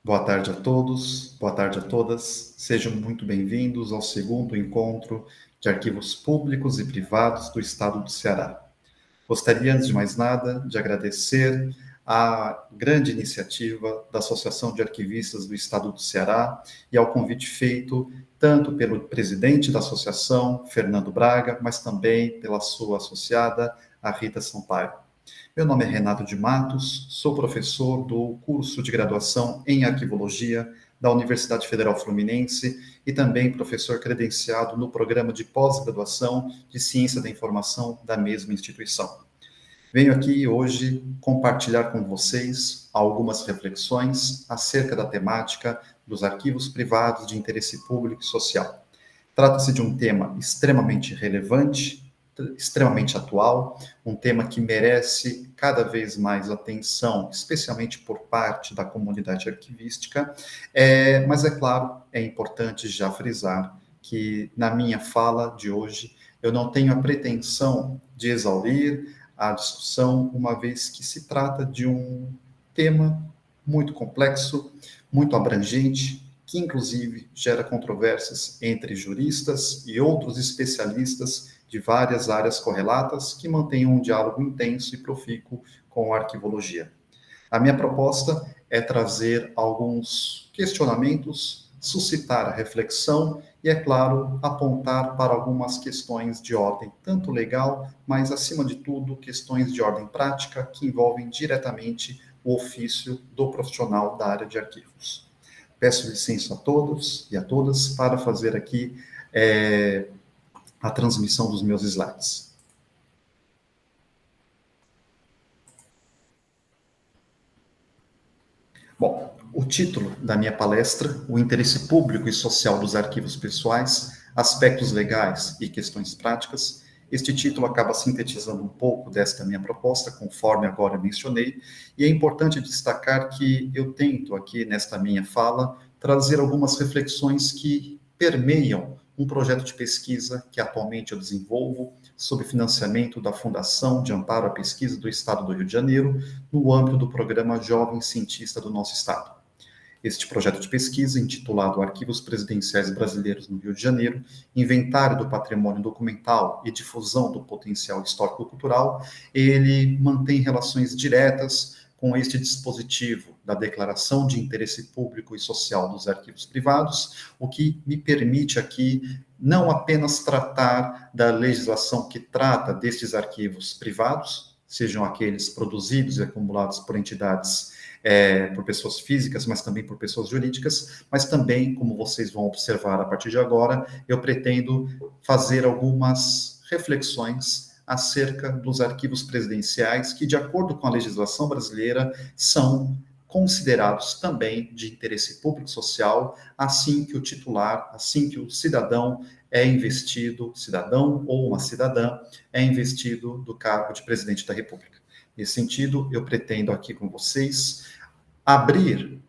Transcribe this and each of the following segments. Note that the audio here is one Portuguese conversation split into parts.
Boa tarde a todos, boa tarde a todas. Sejam muito bem-vindos ao segundo encontro de arquivos públicos e privados do Estado do Ceará. Gostaria, antes de mais nada, de agradecer a grande iniciativa da Associação de Arquivistas do Estado do Ceará e ao convite feito tanto pelo presidente da associação, Fernando Braga, mas também pela sua associada, a Rita Sampaio. Meu nome é Renato de Matos, sou professor do curso de graduação em Arquivologia da Universidade Federal Fluminense e também professor credenciado no programa de pós-graduação de Ciência da Informação da mesma instituição. Venho aqui hoje compartilhar com vocês algumas reflexões acerca da temática dos arquivos privados de interesse público e social. Trata-se de um tema extremamente relevante, extremamente atual, um tema que merece cada vez mais atenção, especialmente por parte da comunidade arquivística, mas é claro, é importante já frisar que na minha fala de hoje eu não tenho a pretensão de exaurir a discussão, uma vez que se trata de um tema muito complexo, muito abrangente, que inclusive gera controvérsias entre juristas e outros especialistas de várias áreas correlatas que mantenham um diálogo intenso e profícuo com a arquivologia. A minha proposta é trazer alguns questionamentos, suscitar a reflexão e, é claro, apontar para algumas questões de ordem tanto legal, mas, acima de tudo, questões de ordem prática que envolvem diretamente o ofício do profissional da área de arquivos. Peço licença a todos e a todas para fazer aqui a transmissão dos meus slides. Bom, o título da minha palestra, O Interesse Público e Social dos Arquivos Pessoais, Aspectos Legais e Questões Práticas. Este título acaba sintetizando um pouco desta minha proposta, conforme agora mencionei, e é importante destacar que eu tento aqui, nesta minha fala, trazer algumas reflexões que permeiam um projeto de pesquisa que atualmente eu desenvolvo, sob financiamento da Fundação de Amparo à Pesquisa do Estado do Rio de Janeiro, no âmbito do programa Jovem Cientista do nosso Estado. Este projeto de pesquisa, intitulado Arquivos Presidenciais Brasileiros no Rio de Janeiro, Inventário do Patrimônio Documental e Difusão do Potencial Histórico-Cultural, ele mantém relações diretas com este dispositivo da Declaração de Interesse Público e Social dos Arquivos Privados, o que me permite aqui não apenas tratar da legislação que trata destes arquivos privados, sejam aqueles produzidos e acumulados por entidades por pessoas físicas, mas também por pessoas jurídicas, mas também, como vocês vão observar a partir de agora, eu pretendo fazer algumas reflexões acerca dos arquivos presidenciais que, de acordo com a legislação brasileira, são considerados também de interesse público social, assim que o titular, assim que o cidadão é investido, cidadão ou uma cidadã, é investido do cargo de presidente da República. Nesse sentido, eu pretendo aqui com vocês abrir,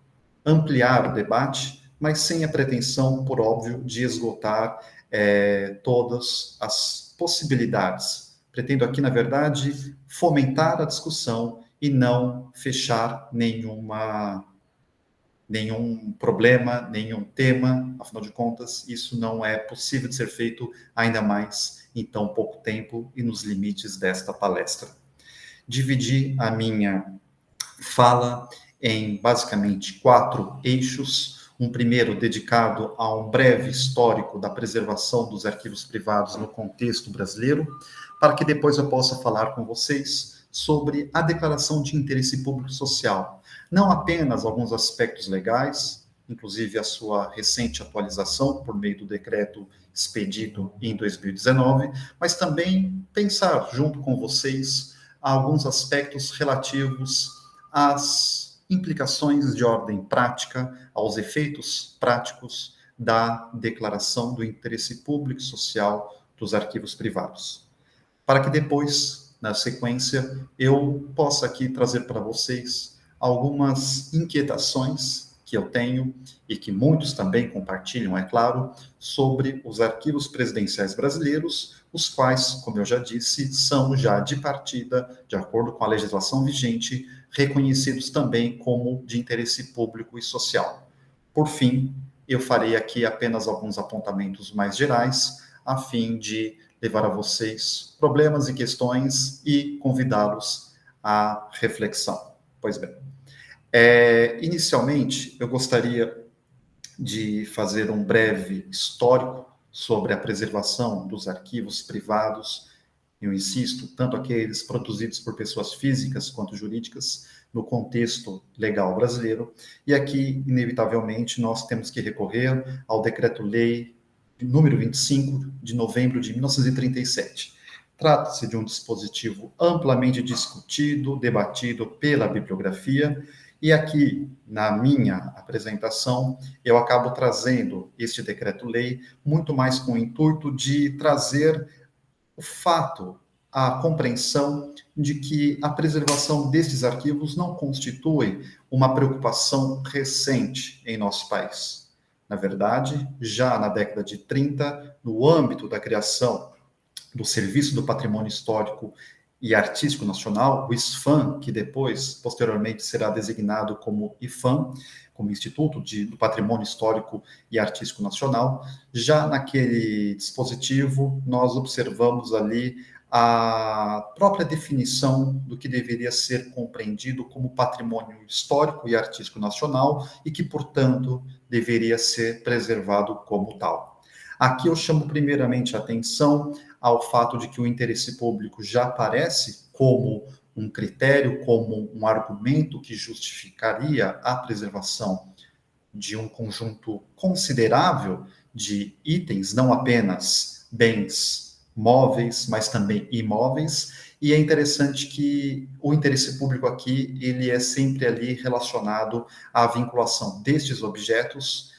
ampliar o debate, mas sem a pretensão, por óbvio, de esgotar todas as possibilidades. Pretendo aqui, na verdade, fomentar a discussão e não fechar nenhum problema, nenhum tema, afinal de contas, isso não é possível de ser feito, ainda mais em tão pouco tempo e nos limites desta palestra. Dividi a minha fala em basicamente 4 eixos. Um primeiro dedicado a um breve histórico da preservação dos arquivos privados no contexto brasileiro, para que depois eu possa falar com vocês sobre a Declaração de Interesse Público Social. Não apenas alguns aspectos legais, inclusive a sua recente atualização por meio do decreto expedido em 2019, mas também pensar junto com vocês alguns aspectos relativos às implicações de ordem prática, aos efeitos práticos da Declaração do Interesse Público e Social dos Arquivos Privados. Para que depois, na sequência, eu possa aqui trazer para vocês algumas inquietações que eu tenho e que muitos também compartilham, é claro, sobre os arquivos presidenciais brasileiros os quais, como eu já disse, são já de partida, de acordo com a legislação vigente, reconhecidos também como de interesse público e social. Por fim, eu farei aqui apenas alguns apontamentos mais gerais, a fim de levar a vocês problemas e questões e convidá-los à reflexão. Pois bem, inicialmente, eu gostaria de fazer um breve histórico sobre a preservação dos arquivos privados, eu insisto, tanto aqueles produzidos por pessoas físicas quanto jurídicas, no contexto legal brasileiro. E aqui, inevitavelmente, nós temos que recorrer ao Decreto-Lei número 25, de novembro de 1937. Trata-se de um dispositivo amplamente discutido, debatido pela bibliografia, e aqui, na minha apresentação, eu acabo trazendo este decreto-lei muito mais com o intuito de trazer o fato, a compreensão de que a preservação destes arquivos não constitui uma preocupação recente em nosso país. Na verdade, já na década de 30, no âmbito da criação do Serviço do Patrimônio Histórico e Artístico Nacional, o ISFAM, que depois, posteriormente, será designado como IFAM, como Instituto do Patrimônio Histórico e Artístico Nacional, já naquele dispositivo, nós observamos ali a própria definição do que deveria ser compreendido como patrimônio histórico e artístico nacional e que, portanto, deveria ser preservado como tal. Aqui eu chamo primeiramente a atenção ao fato de que o interesse público já aparece como um critério, como um argumento que justificaria a preservação de um conjunto considerável de itens, não apenas bens móveis, mas também imóveis. E é interessante que o interesse público aqui, ele é sempre ali relacionado à vinculação destes objetos,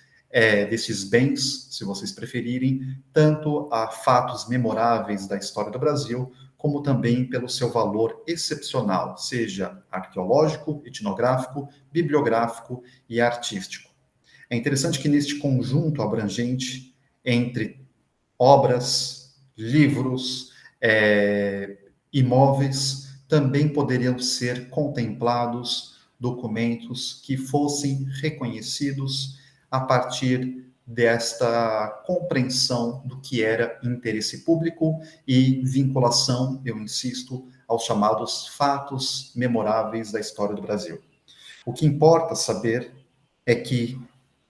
desses bens, se vocês preferirem, tanto a fatos memoráveis da história do Brasil, como também pelo seu valor excepcional, seja arqueológico, etnográfico, bibliográfico e artístico. É interessante que neste conjunto abrangente entre obras, livros, imóveis, também poderiam ser contemplados documentos que fossem reconhecidos a partir desta compreensão do que era interesse público e vinculação, eu insisto, aos chamados fatos memoráveis da história do Brasil. O que importa saber é que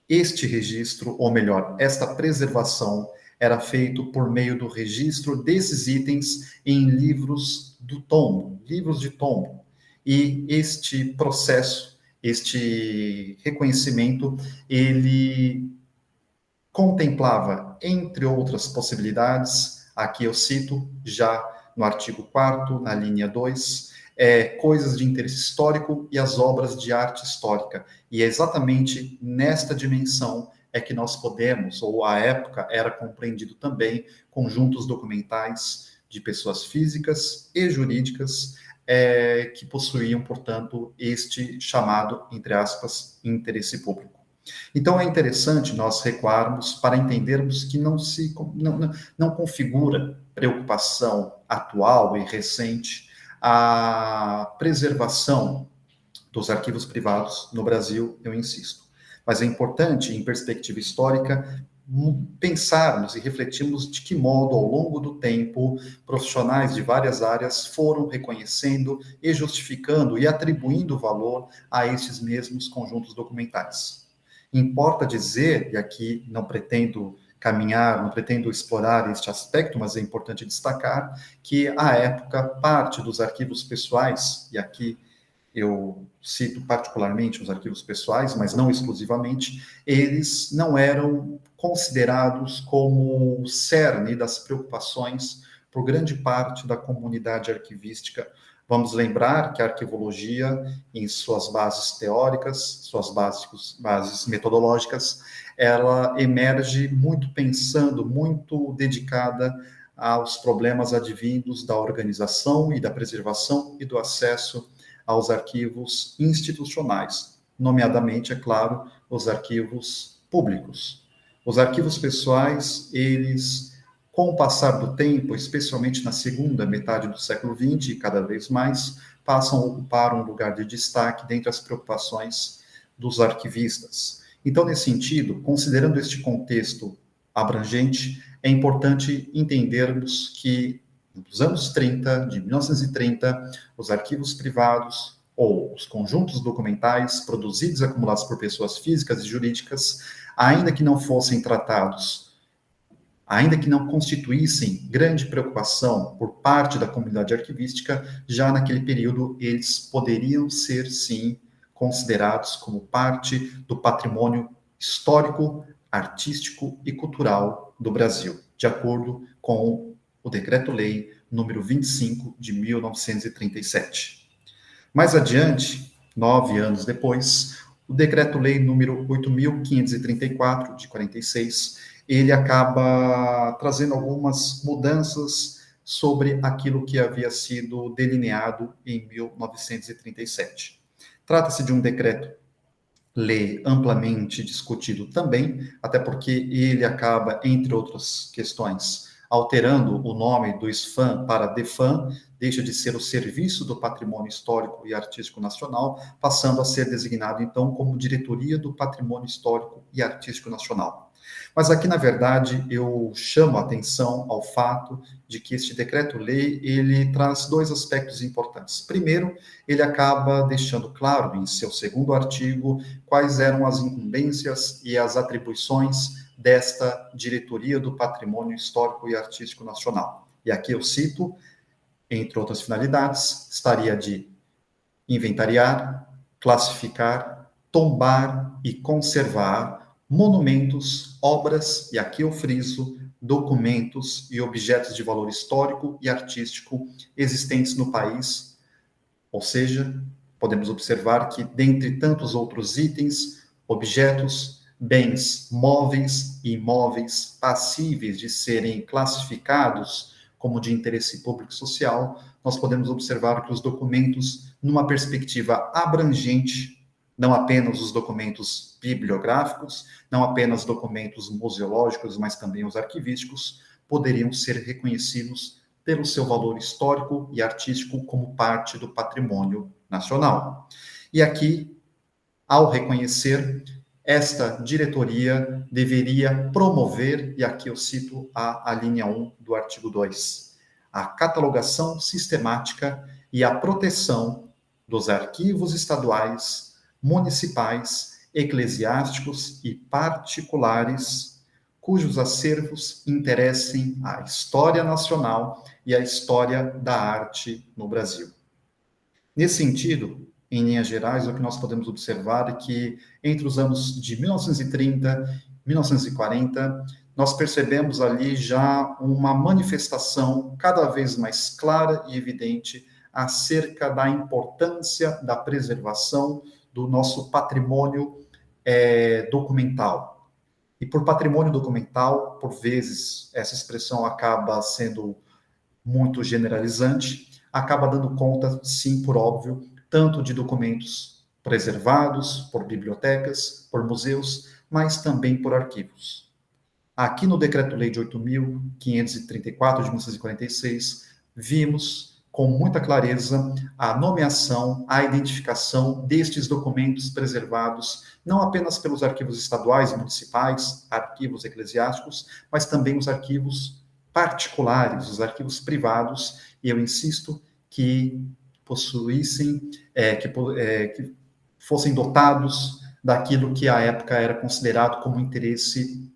este registro, ou melhor, esta preservação, era feito por meio do registro desses itens em livros do tombo, livros de tombo. E este processo, este reconhecimento, ele contemplava, entre outras possibilidades, aqui eu cito já no artigo 4º, na linha 2, coisas de interesse histórico e as obras de arte histórica. E é exatamente nesta dimensão que nós podemos, ou à época era compreendido também, conjuntos documentais de pessoas físicas e jurídicas que possuíam, portanto, este chamado, entre aspas, interesse público. Então, é interessante nós recuarmos para entendermos que não configura preocupação atual e recente a preservação dos arquivos privados no Brasil, eu insisto. Mas é importante, em perspectiva histórica, pensarmos e refletirmos de que modo, ao longo do tempo, profissionais de várias áreas foram reconhecendo e justificando e atribuindo valor a esses mesmos conjuntos documentais. Importa dizer, e aqui não pretendo caminhar, não pretendo explorar este aspecto, mas é importante destacar que, à época, parte dos arquivos pessoais, e aqui eu cito particularmente os arquivos pessoais, mas não exclusivamente, eles não eram considerados como o cerne das preocupações por grande parte da comunidade arquivística. Vamos lembrar que a arquivologia, em suas bases teóricas, suas bases metodológicas, ela emerge muito pensando, muito dedicada aos problemas advindos da organização e da preservação e do acesso aos arquivos institucionais, nomeadamente, é claro, os arquivos públicos. Os arquivos pessoais, eles Com o passar do tempo, especialmente na segunda metade do século XX, e cada vez mais, passam a ocupar um lugar de destaque dentre as preocupações dos arquivistas. Então, nesse sentido, considerando este contexto abrangente, é importante entendermos que, nos anos 30, de 1930, os arquivos privados ou os conjuntos documentais produzidos e acumulados por pessoas físicas e jurídicas, ainda que não fossem tratados, ainda que não constituíssem grande preocupação por parte da comunidade arquivística, já naquele período eles poderiam ser, sim, considerados como parte do patrimônio histórico, artístico e cultural do Brasil, de acordo com o Decreto-Lei número 25 de 1937. Mais adiante, 9 anos depois, o Decreto-Lei número 8.534 de 46, ele acaba trazendo algumas mudanças sobre aquilo que havia sido delineado em 1937. Trata-se de um decreto-lei amplamente discutido também, até porque ele acaba, entre outras questões, alterando o nome do SFAM para DEFAM, deixa de ser o Serviço do Patrimônio Histórico e Artístico Nacional, passando a ser designado, então, como Diretoria do Patrimônio Histórico e Artístico Nacional. Mas aqui, na verdade, eu chamo a atenção ao fato de que este decreto-lei, ele traz dois aspectos importantes. Primeiro, ele acaba deixando claro, em seu segundo artigo, quais eram as incumbências e as atribuições desta Diretoria do Patrimônio Histórico e Artístico Nacional. E aqui eu cito, entre outras finalidades, estaria de inventariar, classificar, tombar e conservar monumentos, obras, e aqui eu friso, documentos e objetos de valor histórico e artístico existentes no país, ou seja, podemos observar que, dentre tantos outros itens, objetos, bens móveis e imóveis passíveis de serem classificados como de interesse público e social, nós podemos observar que os documentos, numa perspectiva abrangente, não apenas os documentos bibliográficos, não apenas documentos museológicos, mas também os arquivísticos, poderiam ser reconhecidos pelo seu valor histórico e artístico como parte do patrimônio nacional. E aqui, ao reconhecer, esta diretoria deveria promover, e aqui eu cito a linha 1 do artigo 2, a catalogação sistemática e a proteção dos arquivos estaduais, municipais, eclesiásticos e particulares, cujos acervos interessem à história nacional e à história da arte no Brasil. Nesse sentido, em linhas gerais, o que nós podemos observar é que, entre os anos de 1930 e 1940, nós percebemos ali já uma manifestação cada vez mais clara e evidente acerca da importância da preservação do nosso patrimônio documental. E por patrimônio documental, por vezes, essa expressão acaba sendo muito generalizante, acaba dando conta, sim, por óbvio, tanto de documentos preservados por bibliotecas, por museus, mas também por arquivos. Aqui no Decreto-Lei de 8.534, de 1946, vimos com muita clareza a nomeação, a identificação destes documentos preservados, não apenas pelos arquivos estaduais e municipais, arquivos eclesiásticos, mas também os arquivos particulares, os arquivos privados, e eu insisto que possuíssem, que fossem dotados daquilo que à época era considerado como interesse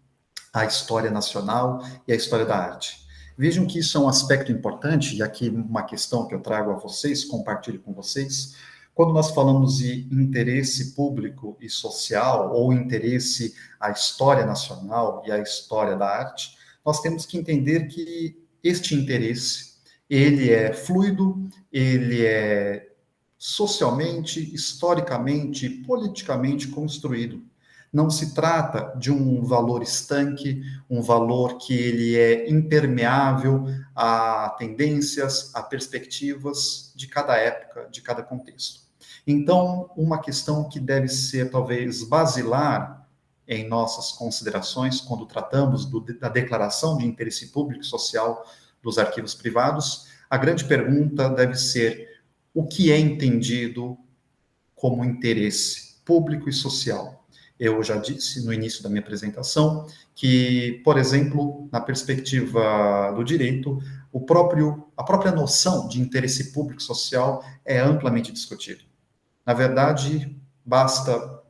à história nacional e à história da arte. Vejam que isso é um aspecto importante, e aqui uma questão que eu trago a vocês, compartilho com vocês. Quando nós falamos de interesse público e social, ou interesse à história nacional e à história da arte, nós temos que entender que este interesse, ele é fluido, ele é socialmente, historicamente, politicamente construído. Não se trata de um valor estanque, um valor que ele é impermeável a tendências, a perspectivas de cada época, de cada contexto. Então, uma questão que deve ser talvez basilar em nossas considerações quando tratamos da declaração de interesse público e social dos arquivos privados, a grande pergunta deve ser: o que é entendido como interesse público e social? Eu já disse no início da minha apresentação que, por exemplo, na perspectiva do direito, a própria noção de interesse público e social é amplamente discutida. Na verdade, basta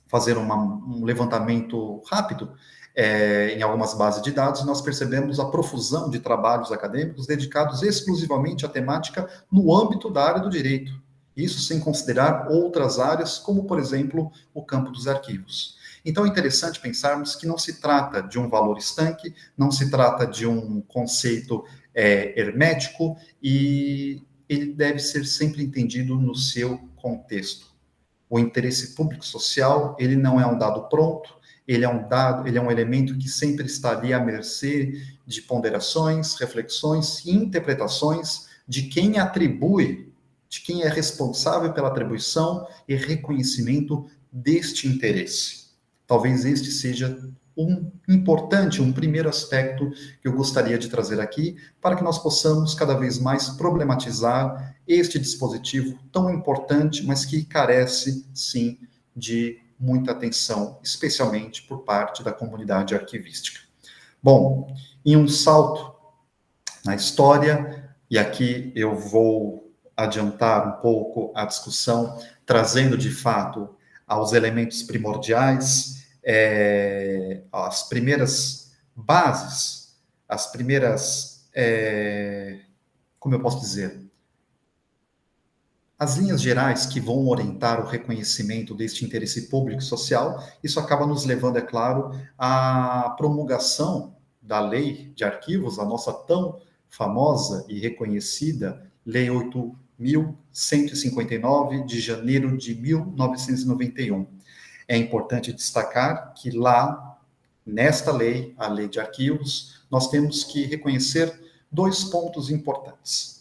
fazer um levantamento rápido em algumas bases de dados e nós percebemos a profusão de trabalhos acadêmicos dedicados exclusivamente à temática no âmbito da área do direito. Isso sem considerar outras áreas, como, por exemplo, o campo dos arquivos. Então, é interessante pensarmos que não se trata de um valor estanque, não se trata de um conceito hermético, e ele deve ser sempre entendido no seu contexto. O interesse público social, ele não é um dado pronto, ele é um elemento que sempre está ali à mercê de ponderações, reflexões e interpretações de quem atribui, de quem é responsável pela atribuição e reconhecimento deste interesse. Talvez este seja um primeiro aspecto que eu gostaria de trazer aqui, para que nós possamos cada vez mais problematizar este dispositivo tão importante, mas que carece, sim, de muita atenção, especialmente por parte da comunidade arquivística. Bom, em um salto na história, e aqui eu vou adiantar um pouco a discussão, trazendo de fato aos elementos primordiais, as primeiras bases, as primeiras, como eu posso dizer, as linhas gerais que vão orientar o reconhecimento deste interesse público e social. Isso acaba nos levando, é claro, à promulgação da Lei de Arquivos, a nossa tão famosa e reconhecida Lei 8.159, de janeiro de 1991. É importante destacar que lá, nesta lei, a Lei de Arquivos, nós temos que reconhecer 2 pontos importantes.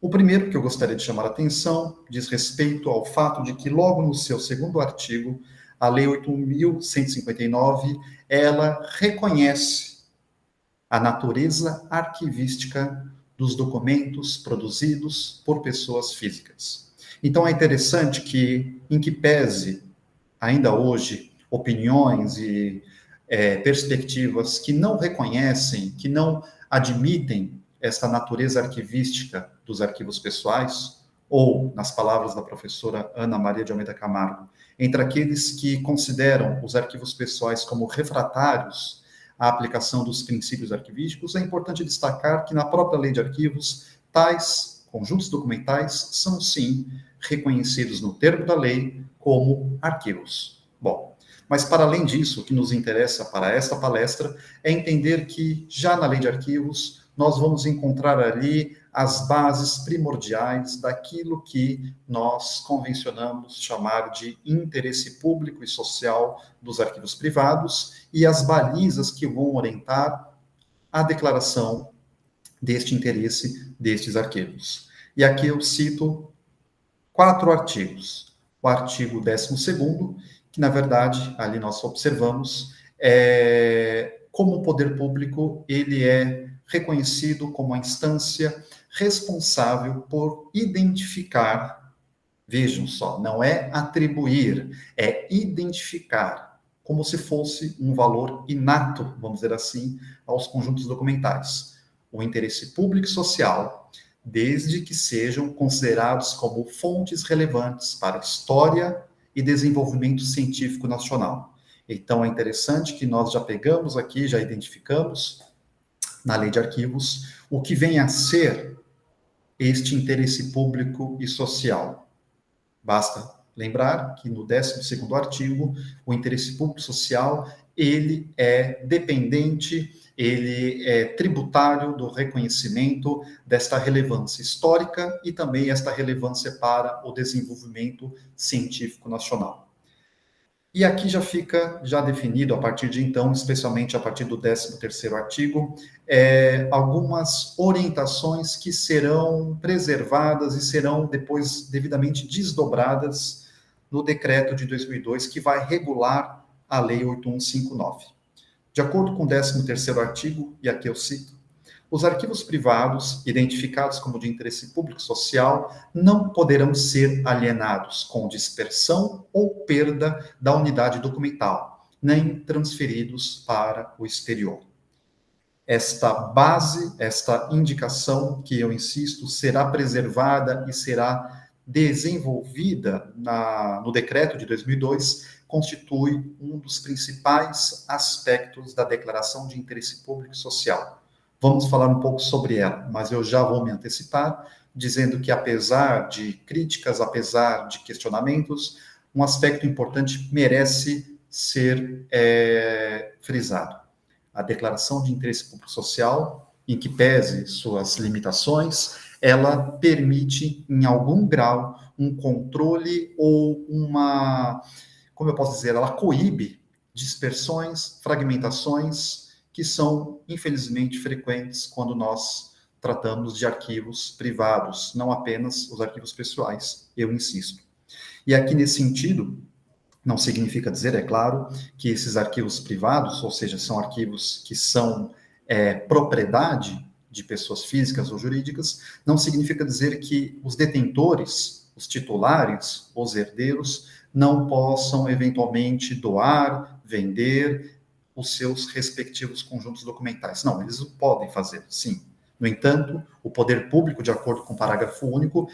O primeiro que eu gostaria de chamar a atenção diz respeito ao fato de que, logo no seu 2º artigo, a Lei 8.159, ela reconhece a natureza arquivística dos documentos produzidos por pessoas físicas. Então, é interessante que, em que pese ainda hoje, opiniões e perspectivas que não reconhecem, que não admitem esta natureza arquivística dos arquivos pessoais, ou, nas palavras da professora Ana Maria de Almeida Camargo, entre aqueles que consideram os arquivos pessoais como refratários à aplicação dos princípios arquivísticos, é importante destacar que na própria Lei de Arquivos, tais conjuntos documentais são, sim, reconhecidos no termo da lei como arquivos. Bom, mas para além disso, o que nos interessa para esta palestra é entender que, já na Lei de Arquivos, nós vamos encontrar ali as bases primordiais daquilo que nós convencionamos chamar de interesse público e social dos arquivos privados e as balizas que vão orientar a declaração deste interesse destes arquivos. E aqui eu cito 4 artigos. O artigo 12º, que, na verdade, ali nós observamos como o poder público ele é reconhecido como a instância responsável por identificar, vejam só, não é atribuir, é identificar, como se fosse um valor inato, vamos dizer assim, aos conjuntos documentais. O interesse público e social, desde que sejam considerados como fontes relevantes para a história e desenvolvimento científico nacional. Então, é interessante que nós já pegamos aqui, já identificamos na Lei de Arquivos o que vem a ser este interesse público e social. Basta lembrar que no 12º artigo, o interesse público e social, ele é dependente, ele é tributário do reconhecimento desta relevância histórica e também esta relevância para o desenvolvimento científico nacional. E aqui já fica definido, a partir de então, especialmente a partir do 13º artigo, algumas orientações que serão preservadas e serão depois devidamente desdobradas no decreto de 2002, que vai regular a Lei 8159. De acordo com o 13º artigo, e aqui eu cito, os arquivos privados, identificados como de interesse público social, não poderão ser alienados com dispersão ou perda da unidade documental, nem transferidos para o exterior. Esta base, esta indicação, que eu insisto, será preservada e será desenvolvida no decreto de 2002, constitui um dos principais aspectos da Declaração de Interesse Público e Social. Vamos falar um pouco sobre ela, mas eu já vou me antecipar, dizendo que apesar de críticas, apesar de questionamentos, um aspecto importante merece ser frisado. A Declaração de Interesse Público Social, em que pese suas limitações, ela permite, em algum grau, um controle ou como eu posso dizer, ela coíbe dispersões, fragmentações, que são, infelizmente, frequentes quando nós tratamos de arquivos privados, não apenas os arquivos pessoais, eu insisto. E aqui, nesse sentido, não significa dizer, é claro, que esses arquivos privados, ou seja, são arquivos que são propriedade de pessoas físicas ou jurídicas, não significa dizer que os detentores, os titulares, os herdeiros, não possam eventualmente doar, vender os seus respectivos conjuntos documentais. Não, eles o podem fazer, sim. No entanto, o poder público, de acordo com o parágrafo único,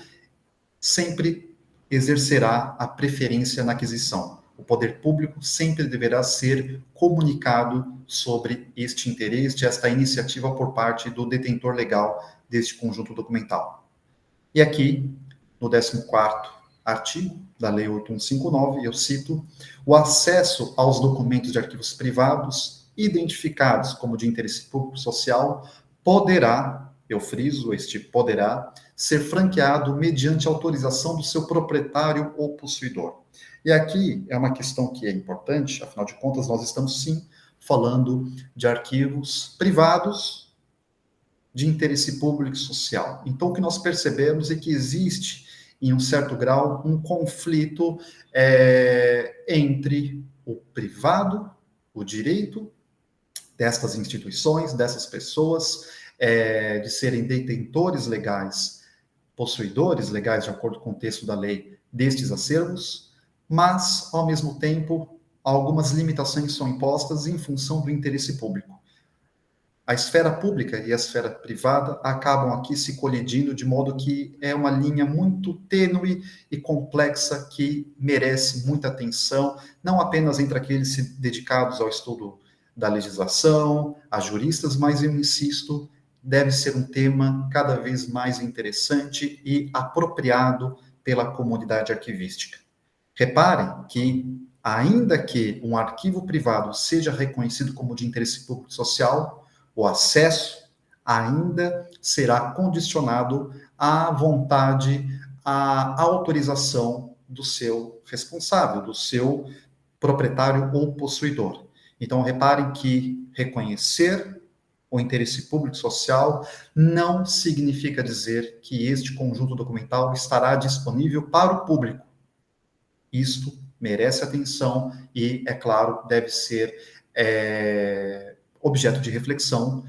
sempre exercerá a preferência na aquisição. O poder público sempre deverá ser comunicado sobre este interesse, esta iniciativa por parte do detentor legal deste conjunto documental. E aqui, no 14º artigo da Lei 8159, eu cito, o acesso aos documentos de arquivos privados identificados como de interesse público social poderá, eu friso este poderá, ser franqueado mediante autorização do seu proprietário ou possuidor. E aqui é uma questão que é importante, afinal de contas, nós estamos sim falando de arquivos privados de interesse público e social. Então, o que nós percebemos é que existe, em um certo grau, um conflito entre o privado, o direito destas instituições, dessas pessoas, de serem detentores legais, possuidores legais, de acordo com o texto da lei, destes acervos, mas, ao mesmo tempo, algumas limitações são impostas em função do interesse público. A esfera pública e a esfera privada acabam aqui se colidindo, de modo que é uma linha muito tênue e complexa que merece muita atenção, não apenas entre aqueles dedicados ao estudo da legislação, a juristas, mas eu insisto, deve ser um tema cada vez mais interessante e apropriado pela comunidade arquivística. Reparem que, ainda que um arquivo privado seja reconhecido como de interesse público social, o acesso ainda será condicionado à vontade, à autorização do seu responsável, do seu proprietário ou possuidor. Então, reparem que reconhecer o interesse público social não significa dizer que este conjunto documental estará disponível para o público. Isto merece atenção e, é claro, deve ser objeto de reflexão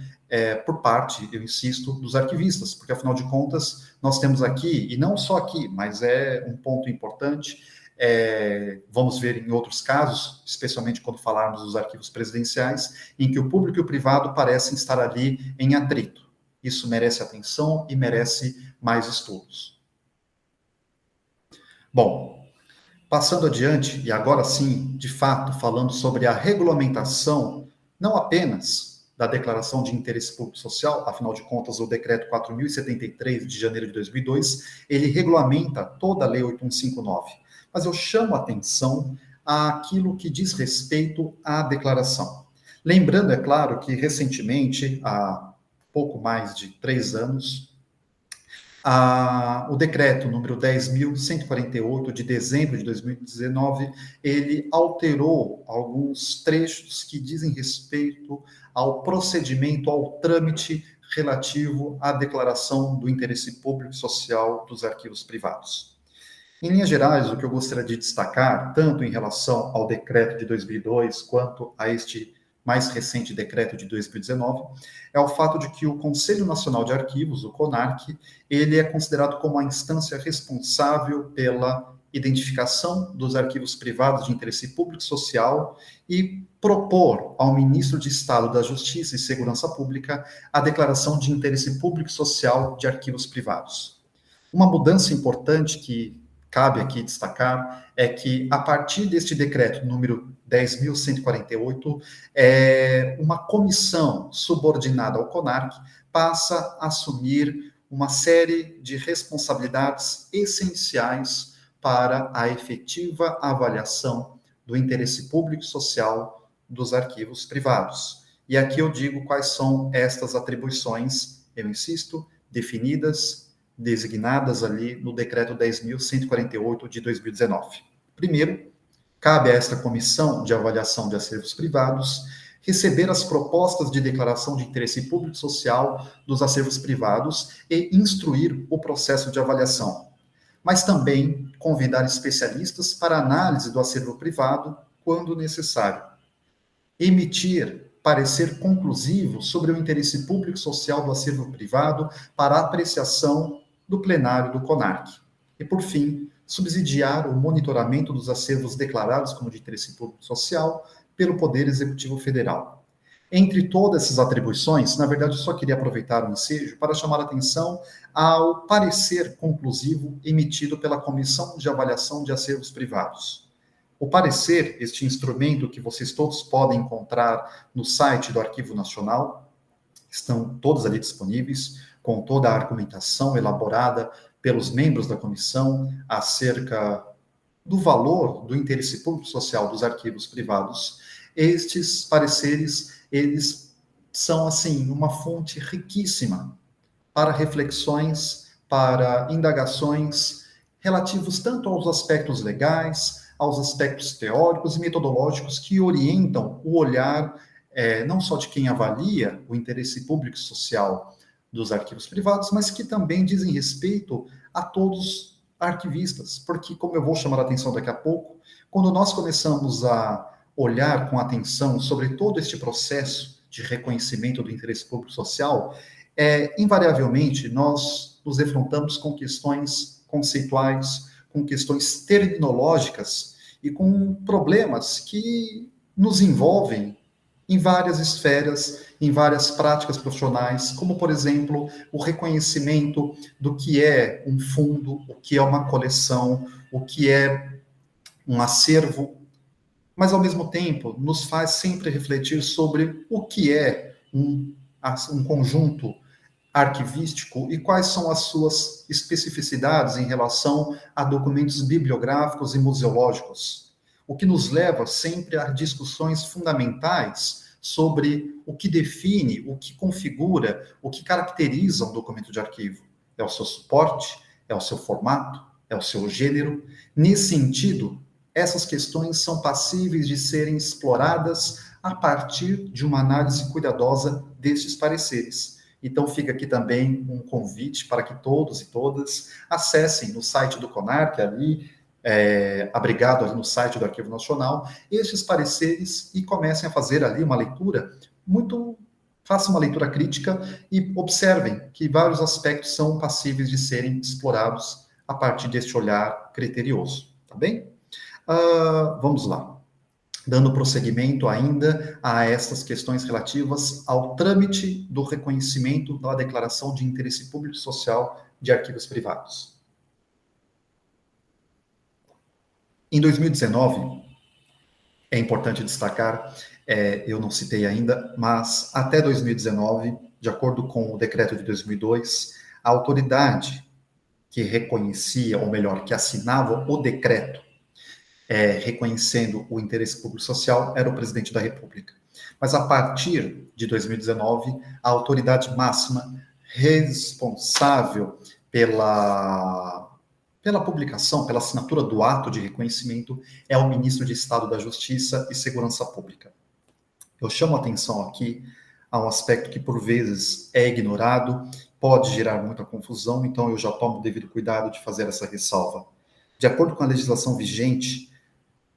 por parte, eu insisto, dos arquivistas, porque, afinal de contas, nós temos aqui, e não só aqui, mas é um ponto importante, vamos ver em outros casos, especialmente quando falarmos dos arquivos presidenciais, em que o público e o privado parecem estar ali em atrito. Isso merece atenção e merece mais estudos. Bom, passando adiante, e agora sim, de fato, falando sobre a regulamentação, não apenas da Declaração de Interesse Público Social, afinal de contas, o Decreto 4.073, de janeiro de 2002, ele regulamenta toda a Lei 8159. Mas eu chamo a atenção àquilo que diz respeito à declaração. Lembrando, é claro, que recentemente, há pouco mais de 3 anos, o decreto número 10.148, de dezembro de 2019, ele alterou alguns trechos que dizem respeito ao procedimento, ao trâmite relativo à declaração do interesse público e social dos arquivos privados. Em linhas gerais, o que eu gostaria de destacar, tanto em relação ao decreto de 2002, quanto a este mais recente decreto de 2019, é o fato de que o Conselho Nacional de Arquivos, o CONARC, ele é considerado como a instância responsável pela identificação dos arquivos privados de interesse público e social e propor ao ministro de Estado da Justiça e Segurança Pública a declaração de interesse público e social de arquivos privados. Uma mudança importante que cabe aqui destacar é que, a partir deste decreto número 10.148, uma comissão subordinada ao CONARC passa a assumir uma série de responsabilidades essenciais para a efetiva avaliação do interesse público e social dos arquivos privados. E aqui eu digo quais são estas atribuições, eu insisto, definidas, designadas ali no decreto 10.148 de 2019. Primeiro, cabe a esta comissão de avaliação de acervos privados receber as propostas de declaração de interesse público e social dos acervos privados e instruir o processo de avaliação, mas também convidar especialistas para análise do acervo privado quando necessário, emitir parecer conclusivo sobre o interesse público e social do acervo privado para apreciação do plenário do CONARC. E, por fim, subsidiar o monitoramento dos acervos declarados como de interesse público e social pelo Poder Executivo Federal. Entre todas essas atribuições, na verdade, eu só queria aproveitar o ensejo para chamar a atenção ao parecer conclusivo emitido pela Comissão de Avaliação de Acervos Privados. O parecer, este instrumento que vocês todos podem encontrar no site do Arquivo Nacional, estão todos ali disponíveis, com toda a argumentação elaborada pelos membros da comissão acerca do valor do interesse público social dos arquivos privados. Estes pareceres, eles são, assim, uma fonte riquíssima para reflexões, para indagações relativos tanto aos aspectos legais, aos aspectos teóricos e metodológicos que orientam o olhar não só de quem avalia o interesse público e social dos arquivos privados, mas que também dizem respeito a todos arquivistas, porque, como eu vou chamar a atenção daqui a pouco, quando nós começamos a olhar com atenção sobre todo este processo de reconhecimento do interesse público e social, invariavelmente nós nos defrontamos com questões conceituais, com questões terminológicas e com problemas que nos envolvem em várias esferas, em várias práticas profissionais, como, por exemplo, o reconhecimento do que é um fundo, o que é uma coleção, o que é um acervo, mas, ao mesmo tempo, nos faz sempre refletir sobre o que é um conjunto arquivístico e quais são as suas especificidades em relação a documentos bibliográficos e museológicos, o que nos leva sempre a discussões fundamentais sobre o que define, o que configura, o que caracteriza um documento de arquivo. É o seu suporte, é o seu formato, é o seu gênero. Nesse sentido, essas questões são passíveis de serem exploradas a partir de uma análise cuidadosa destes pareceres. Então, fica aqui também um convite para que todos e todas acessem no site do CONARC, ali, abrigado ali no site do Arquivo Nacional, estes pareceres e comecem a fazer ali uma leitura façam uma leitura crítica e observem que vários aspectos são passíveis de serem explorados a partir deste olhar criterioso, tá bem? Vamos lá. Dando prosseguimento ainda a essas questões relativas ao trâmite do reconhecimento da declaração de interesse público e social de arquivos privados. Em 2019, é importante destacar, eu não citei ainda, mas até 2019, de acordo com o decreto de 2002, a autoridade que reconhecia, ou melhor, que assinava o decreto reconhecendo o interesse público social era o presidente da República. Mas a partir de 2019, a autoridade máxima responsável pela publicação, pela assinatura do ato de reconhecimento, é o ministro de Estado da Justiça e Segurança Pública. Eu chamo a atenção aqui a um aspecto que, por vezes, é ignorado, pode gerar muita confusão, então eu já tomo o devido cuidado de fazer essa ressalva. De acordo com a legislação vigente,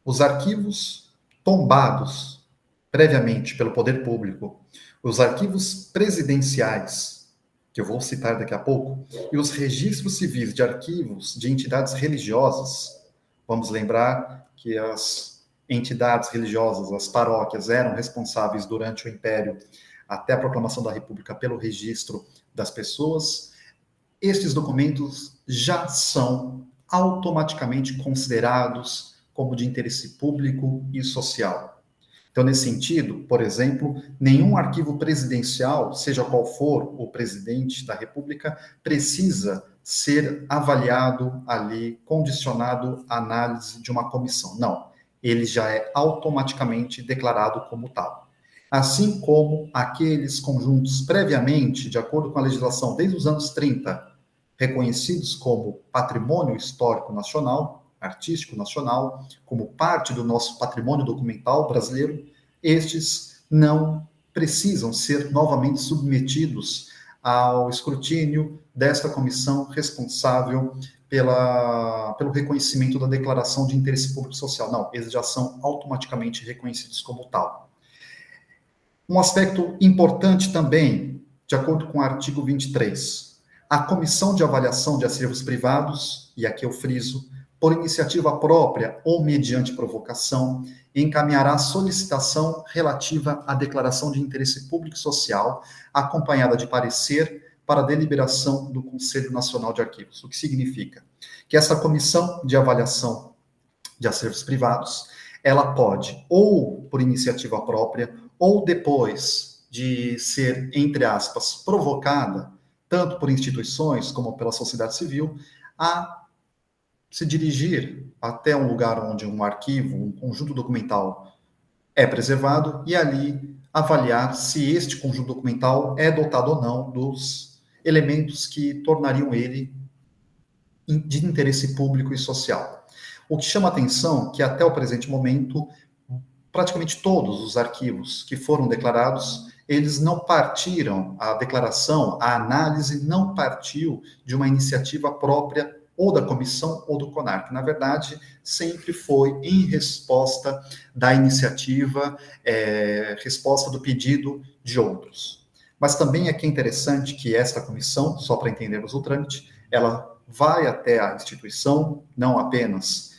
os arquivos tombados previamente pelo poder público, os arquivos presidenciais, que eu vou citar daqui a pouco, e os registros civis de arquivos de entidades religiosas, vamos lembrar que as entidades religiosas, as paróquias, eram responsáveis durante o Império, até a proclamação da República, pelo registro das pessoas. Estes documentos já são automaticamente considerados como de interesse público e social. Então, nesse sentido, por exemplo, nenhum arquivo presidencial, seja qual for o presidente da República, precisa ser avaliado ali, condicionado à análise de uma comissão. Não, ele já é automaticamente declarado como tal. Assim como aqueles conjuntos previamente, de acordo com a legislação desde os anos 30, reconhecidos como patrimônio histórico nacional, artístico nacional, como parte do nosso patrimônio documental brasileiro, estes não precisam ser novamente submetidos ao escrutínio desta comissão responsável pelo reconhecimento da declaração de interesse público social. Não, eles já são automaticamente reconhecidos como tal. Um aspecto importante também, de acordo com o artigo 23, a Comissão de Avaliação de Acervos Privados, e aqui eu friso, por iniciativa própria ou mediante provocação, encaminhará solicitação relativa à declaração de interesse público e social, acompanhada de parecer para deliberação do Conselho Nacional de Arquivos. O que significa? Que essa Comissão de Avaliação de Acervos Privados, ela pode, ou por iniciativa própria, ou depois de ser, entre aspas, provocada, tanto por instituições como pela sociedade civil, a se dirigir até um lugar onde um arquivo, um conjunto documental é preservado e ali avaliar se este conjunto documental é dotado ou não dos elementos que tornariam ele de interesse público e social. O que chama atenção é que até o presente momento, praticamente todos os arquivos que foram declarados, eles não partiram, a declaração, a análise não partiu de uma iniciativa própria ou da comissão ou do CONARC. Na verdade, sempre foi em resposta da iniciativa, resposta do pedido de outros. Mas também aqui é interessante que esta comissão, só para entendermos o trâmite, ela vai até a instituição, não apenas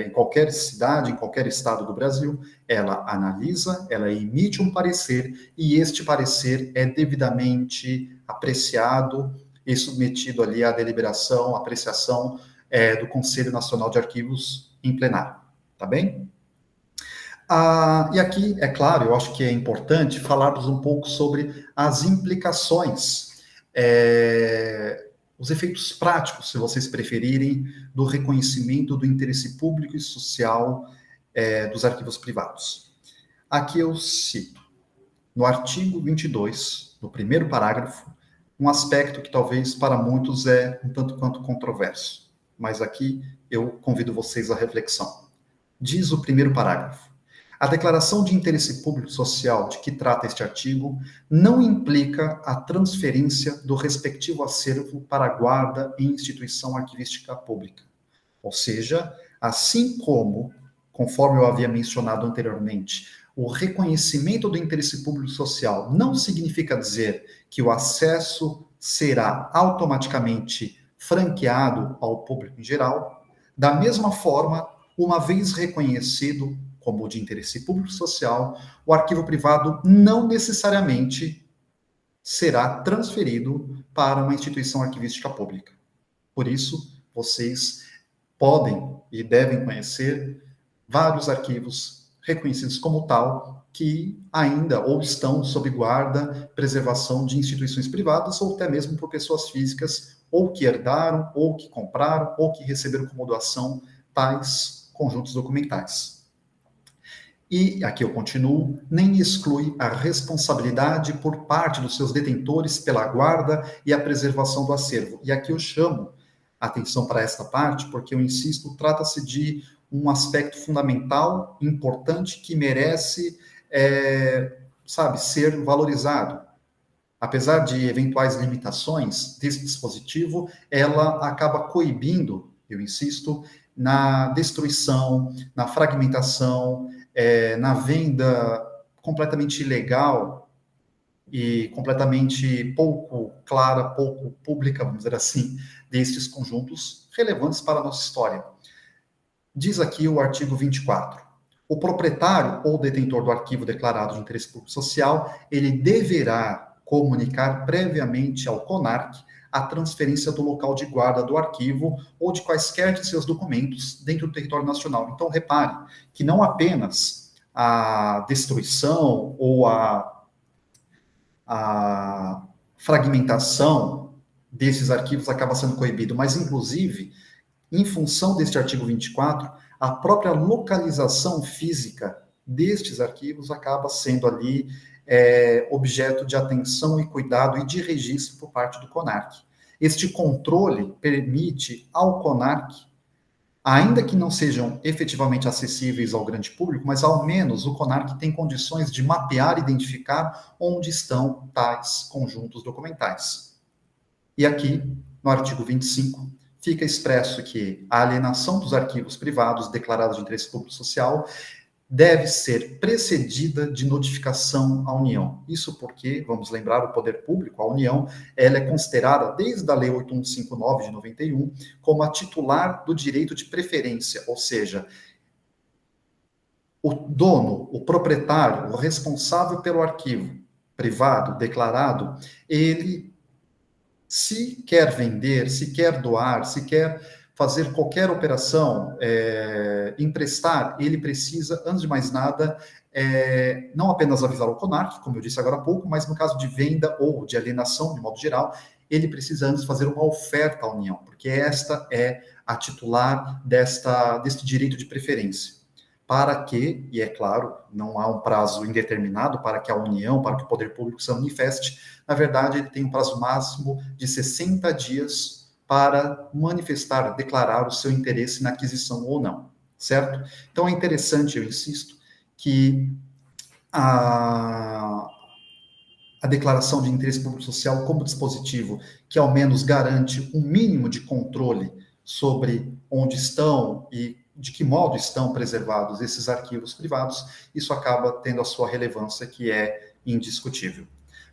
em qualquer cidade, em qualquer estado do Brasil, ela analisa, ela emite um parecer, e este parecer é devidamente apreciado e submetido ali à deliberação, apreciação do Conselho Nacional de Arquivos em plenário, tá bem? E aqui, é claro, eu acho que é importante falarmos um pouco sobre as implicações, os efeitos práticos, se vocês preferirem, do reconhecimento do interesse público e social dos arquivos privados. Aqui eu cito, no artigo 22, no primeiro parágrafo, um aspecto que talvez para muitos é um tanto quanto controverso, mas aqui eu convido vocês à reflexão. Diz o primeiro parágrafo: a declaração de interesse público social de que trata este artigo não implica a transferência do respectivo acervo para guarda em instituição arquivística pública. Ou seja, assim como, conforme eu havia mencionado anteriormente, o reconhecimento do interesse público social não significa dizer que o acesso será automaticamente franqueado ao público em geral. Da mesma forma, uma vez reconhecido como de interesse público social, o arquivo privado não necessariamente será transferido para uma instituição arquivística pública. Por isso, vocês podem e devem conhecer vários arquivos reconhecidos como tal, que ainda ou estão sob guarda, preservação de instituições privadas, ou até mesmo por pessoas físicas, ou que herdaram, ou que compraram, ou que receberam como doação tais conjuntos documentais. E, aqui eu continuo, nem exclui a responsabilidade por parte dos seus detentores pela guarda e a preservação do acervo. E aqui eu chamo a atenção para esta parte, porque eu insisto, trata-se de um aspecto fundamental, importante, que merece, ser valorizado. Apesar de eventuais limitações desse dispositivo, ela acaba coibindo eu insisto, na destruição, na fragmentação, na venda completamente ilegal e completamente pouco clara, pouco pública, vamos dizer assim, destes conjuntos relevantes para a nossa história. Diz aqui o artigo 24. O proprietário ou detentor do arquivo declarado de interesse público social, ele deverá comunicar previamente ao CONARC a transferência do local de guarda do arquivo ou de quaisquer de seus documentos dentro do território nacional. Então, repare que não apenas a destruição ou a fragmentação desses arquivos acaba sendo coibido, mas, inclusive, em função deste artigo 24, a própria localização física destes arquivos acaba sendo ali objeto de atenção e cuidado e de registro por parte do CONARC. Este controle permite ao CONARC, ainda que não sejam efetivamente acessíveis ao grande público, mas ao menos o CONARC tem condições de mapear e identificar onde estão tais conjuntos documentais. E aqui, no artigo 25, fica expresso que a alienação dos arquivos privados declarados de interesse público social deve ser precedida de notificação à União. Isso porque, vamos lembrar, o poder público, a União, ela é considerada, desde a Lei 8159 de 91, como a titular do direito de preferência, ou seja, o dono, o proprietário, o responsável pelo arquivo privado declarado, ele, se quer vender, se quer doar, se quer fazer qualquer operação, emprestar, ele precisa, antes de mais nada, não apenas avisar o CONARC, como eu disse agora há pouco, mas no caso de venda ou de alienação, de modo geral, ele precisa antes fazer uma oferta à União, porque esta é a titular deste direito de preferência. Para que, e é claro, não há um prazo indeterminado para que a União, para que o poder público se manifeste, na verdade, ele tem um prazo máximo de 60 dias para manifestar, declarar o seu interesse na aquisição ou não, certo? Então, é interessante, eu insisto, que a declaração de interesse público social como dispositivo que, ao menos, garante um mínimo de controle sobre onde estão e de que modo estão preservados esses arquivos privados, isso acaba tendo a sua relevância, que é indiscutível.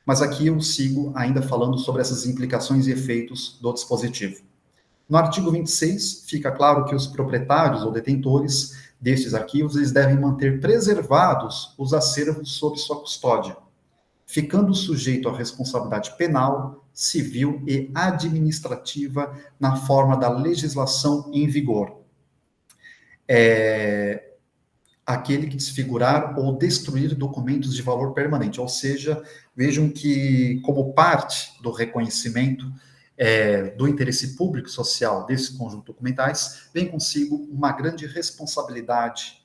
Mas aqui eu sigo ainda falando sobre essas implicações e efeitos do dispositivo. No artigo 26, fica claro que os proprietários ou detentores destes arquivos, eles devem manter preservados os acervos sob sua custódia, ficando sujeito à responsabilidade penal, civil e administrativa na forma da legislação em vigor. Aquele que desfigurar ou destruir documentos de valor permanente. Ou seja, vejam que, como parte do reconhecimento do interesse público e social desses conjuntos documentais, vem consigo uma grande responsabilidade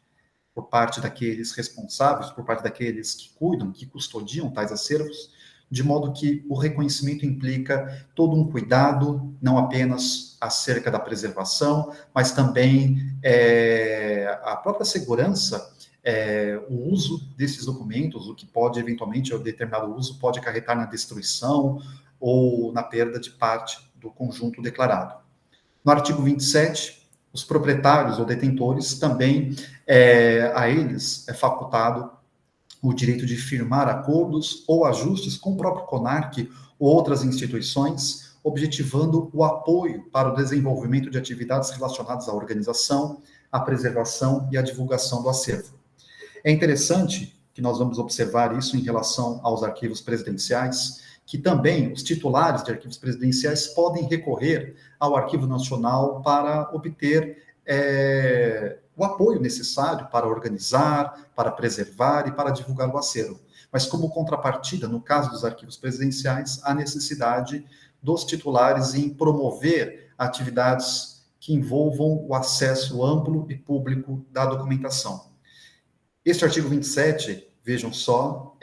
por parte daqueles responsáveis, por parte daqueles que cuidam, que custodiam tais acervos, de modo que o reconhecimento implica todo um cuidado, não apenas acerca da preservação, mas também a própria segurança, o uso desses documentos, o que pode, eventualmente, o determinado uso pode acarretar na destruição ou na perda de parte do conjunto declarado. No artigo 27, os proprietários ou detentores também, a eles é facultado o direito de firmar acordos ou ajustes com o próprio CONARC ou outras instituições, objetivando o apoio para o desenvolvimento de atividades relacionadas à organização, à preservação e à divulgação do acervo. É interessante que nós vamos observar isso em relação aos arquivos presidenciais, que também os titulares de arquivos presidenciais podem recorrer ao Arquivo Nacional para obter o apoio necessário para organizar, para preservar e para divulgar o acervo. Mas, como contrapartida, no caso dos arquivos presidenciais, há necessidade dos titulares em promover atividades que envolvam o acesso amplo e público da documentação. Este artigo 27, vejam só,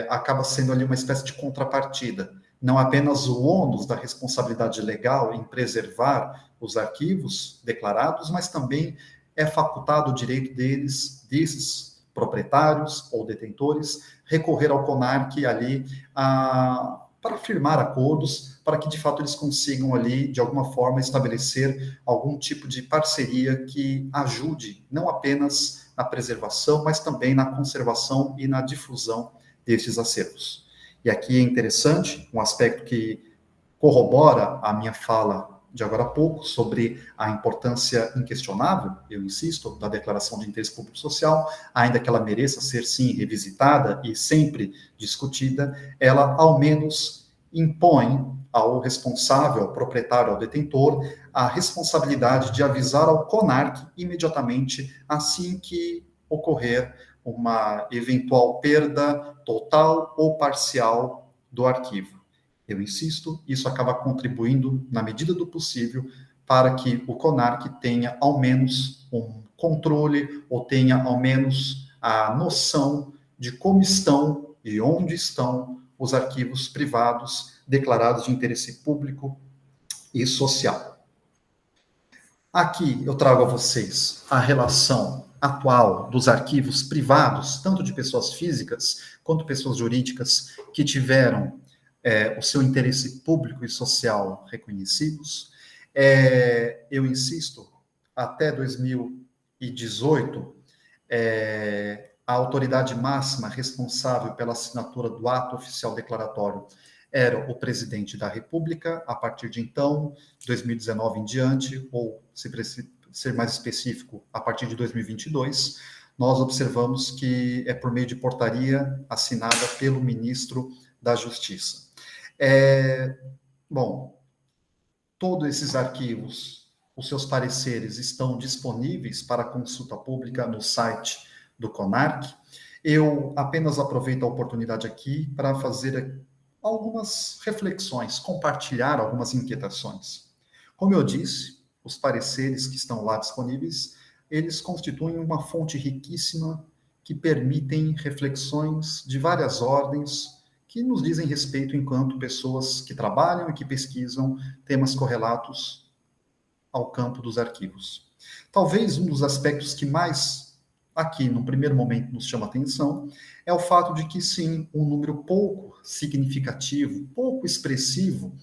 acaba sendo ali uma espécie de contrapartida. Não apenas o ônus da responsabilidade legal em preservar os arquivos declarados, mas também é facultado o direito desses proprietários ou detentores, recorrer ao CONARC ali para firmar acordos, para que de fato eles consigam ali, de alguma forma, estabelecer algum tipo de parceria que ajude não apenas na preservação, mas também na conservação e na difusão destes acervos. E aqui é interessante um aspecto que corrobora a minha fala de agora há pouco sobre a importância inquestionável, eu insisto, da Declaração de Interesse Público Social, ainda que ela mereça ser, sim, revisitada e sempre discutida, ela, ao menos, impõe ao responsável, ao proprietário, ao detentor, a responsabilidade de avisar ao CONARC imediatamente assim que ocorrer uma eventual perda total ou parcial do arquivo. Eu insisto, isso acaba contribuindo, na medida do possível, para que o CONARC tenha ao menos um controle ou tenha ao menos a noção de como estão e onde estão os arquivos privados declarados de interesse público e social. Aqui eu trago a vocês a relação atual dos arquivos privados, tanto de pessoas físicas quanto pessoas jurídicas, que tiveram o seu interesse público e social reconhecidos. Eu insisto, até 2018, a autoridade máxima responsável pela assinatura do ato oficial declaratório era o presidente da República. A partir de então, 2019 em diante, ou, se ser mais específico, a partir de 2022, nós observamos que é por meio de portaria assinada pelo ministro da Justiça. Bom, todos esses arquivos, os seus pareceres estão disponíveis para consulta pública no site do CONARC. Eu apenas aproveito a oportunidade aqui para fazer algumas reflexões, compartilhar algumas inquietações. Como eu disse, os pareceres que estão lá disponíveis, eles constituem uma fonte riquíssima que permitem reflexões de várias ordens, que nos dizem respeito enquanto pessoas que trabalham e que pesquisam temas correlatos ao campo dos arquivos. Talvez um dos aspectos que mais, aqui, no primeiro momento, nos chama atenção, é o fato de que, sim, um número pouco significativo, pouco expressivo,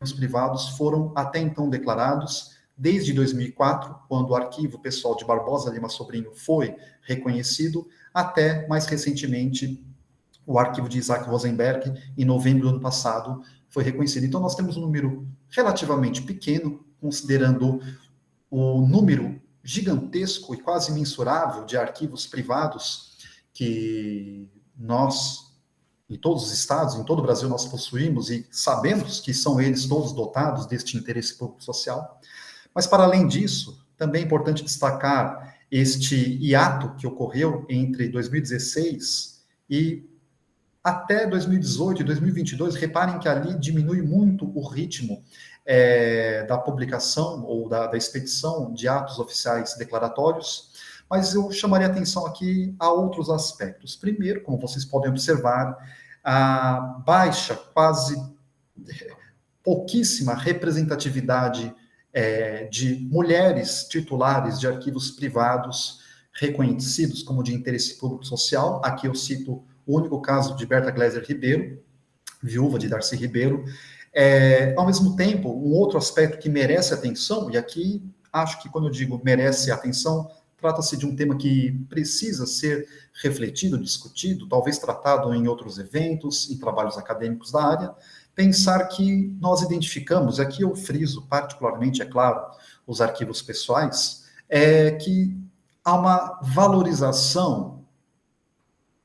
os privados foram até então declarados desde 2004, quando o arquivo pessoal de Barbosa Lima Sobrinho foi reconhecido, até, mais recentemente, o arquivo de Isaac Rosenberg, em novembro do ano passado, foi reconhecido. Então, nós temos um número relativamente pequeno, considerando o número gigantesco e quase mensurável de arquivos privados que nós, em todos os estados, em todo o Brasil, nós possuímos e sabemos que são eles todos dotados deste interesse público social. Mas, para além disso, também é importante destacar este hiato que ocorreu entre 2016 e até 2018 e 2022, reparem que ali diminui muito o ritmo da publicação ou da expedição de atos oficiais declaratórios, mas eu chamaria atenção aqui a outros aspectos. Primeiro, como vocês podem observar, a baixa, quase pouquíssima representatividade de mulheres titulares de arquivos privados reconhecidos como de interesse público social. Aqui eu cito o único caso de Berta Gleiser Ribeiro, viúva de Darcy Ribeiro. Ao mesmo tempo, um outro aspecto que merece atenção, e aqui acho que quando eu digo merece atenção, trata-se de um tema que precisa ser refletido, discutido, talvez tratado em outros eventos, em trabalhos acadêmicos da área, pensar que nós identificamos, aqui eu friso particularmente, é claro, os arquivos pessoais, que há uma valorização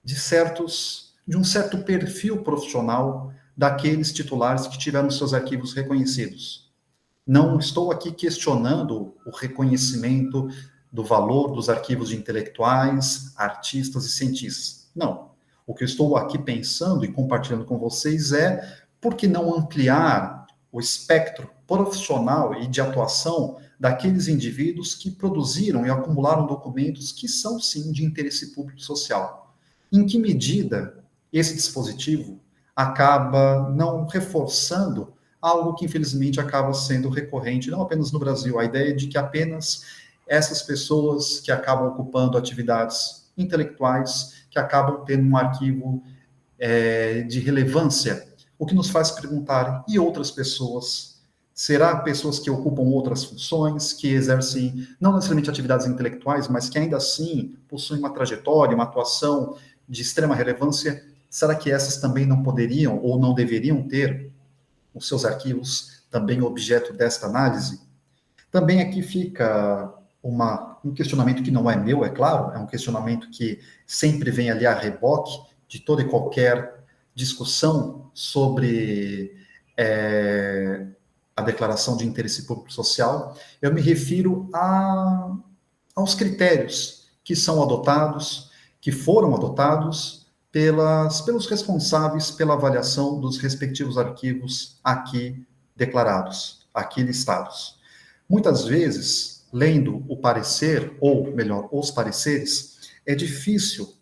de um certo perfil profissional daqueles titulares que tiveram seus arquivos reconhecidos. Não estou aqui questionando o reconhecimento do valor dos arquivos de intelectuais, artistas e cientistas. Não. O que eu estou aqui pensando e compartilhando com vocês é por que não ampliar o espectro profissional e de atuação daqueles indivíduos que produziram e acumularam documentos que são, sim, de interesse público social. Em que medida esse dispositivo acaba não reforçando algo que, infelizmente, acaba sendo recorrente, não apenas no Brasil, a ideia de que apenas essas pessoas que acabam ocupando atividades intelectuais, que acabam tendo um arquivo de relevância o que nos faz perguntar, e outras pessoas? Será pessoas que ocupam outras funções, que exercem não necessariamente atividades intelectuais, mas que ainda assim possuem uma trajetória, uma atuação de extrema relevância? Será que essas também não poderiam ou não deveriam ter os seus arquivos também objeto desta análise? Também aqui fica um questionamento que não é meu, é claro, é um questionamento que sempre vem ali a reboque de toda e qualquer discussão sobre a declaração de interesse público social. Eu me refiro aos critérios que são adotados, que foram adotados pelos responsáveis pela avaliação dos respectivos arquivos aqui declarados, aqui listados. Muitas vezes, lendo o parecer, ou melhor, os pareceres, é difícil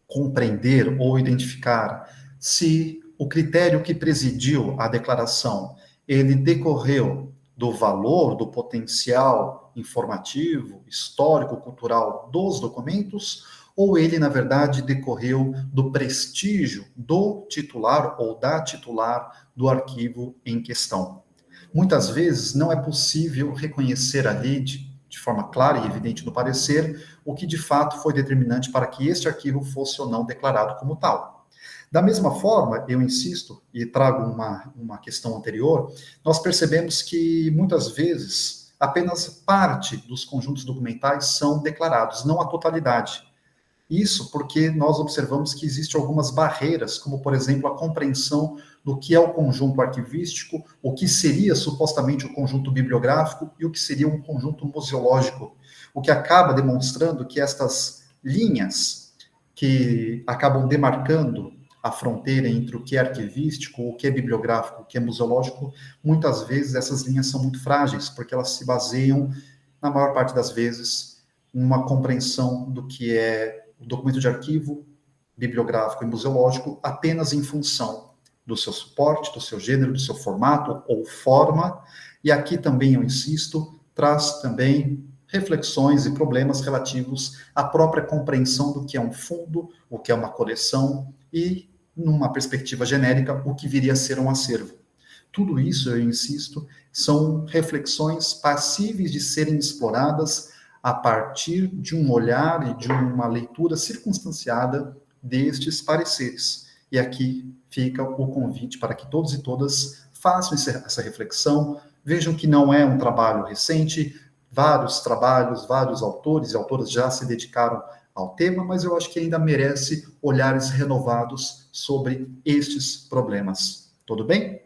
compreender ou identificar se o critério que presidiu a declaração, ele decorreu do valor, do potencial informativo, histórico, cultural dos documentos, ou ele, na verdade, decorreu do prestígio do titular ou da titular do arquivo em questão. Muitas vezes não é possível reconhecer ali, de forma clara e evidente no parecer, o que de fato foi determinante para que este arquivo fosse ou não declarado como tal. Da mesma forma, eu insisto e trago uma questão anterior, nós percebemos que muitas vezes apenas parte dos conjuntos documentais são declarados, não a totalidade. Isso porque nós observamos que existem algumas barreiras, como, por exemplo, a compreensão do que é o conjunto arquivístico, o que seria supostamente o conjunto bibliográfico e o que seria um conjunto museológico, o que acaba demonstrando que estas linhas que acabam demarcando a fronteira entre o que é arquivístico, o que é bibliográfico, o que é museológico, muitas vezes essas linhas são muito frágeis, porque elas se baseiam, na maior parte das vezes, numa compreensão do que é o documento de arquivo, bibliográfico e museológico apenas em função do seu suporte, do seu gênero, do seu formato ou forma, e aqui também, eu insisto, traz também reflexões e problemas relativos à própria compreensão do que é um fundo, o que é uma coleção e, numa perspectiva genérica, o que viria a ser um acervo. Tudo isso, eu insisto, são reflexões passíveis de serem exploradas a partir de um olhar e de uma leitura circunstanciada destes pareceres. E aqui fica o convite para que todos e todas façam essa reflexão, vejam que não é um trabalho recente, vários trabalhos, vários autores e autoras já se dedicaram ao tema, mas eu acho que ainda merece olhares renovados sobre estes problemas. Tudo bem?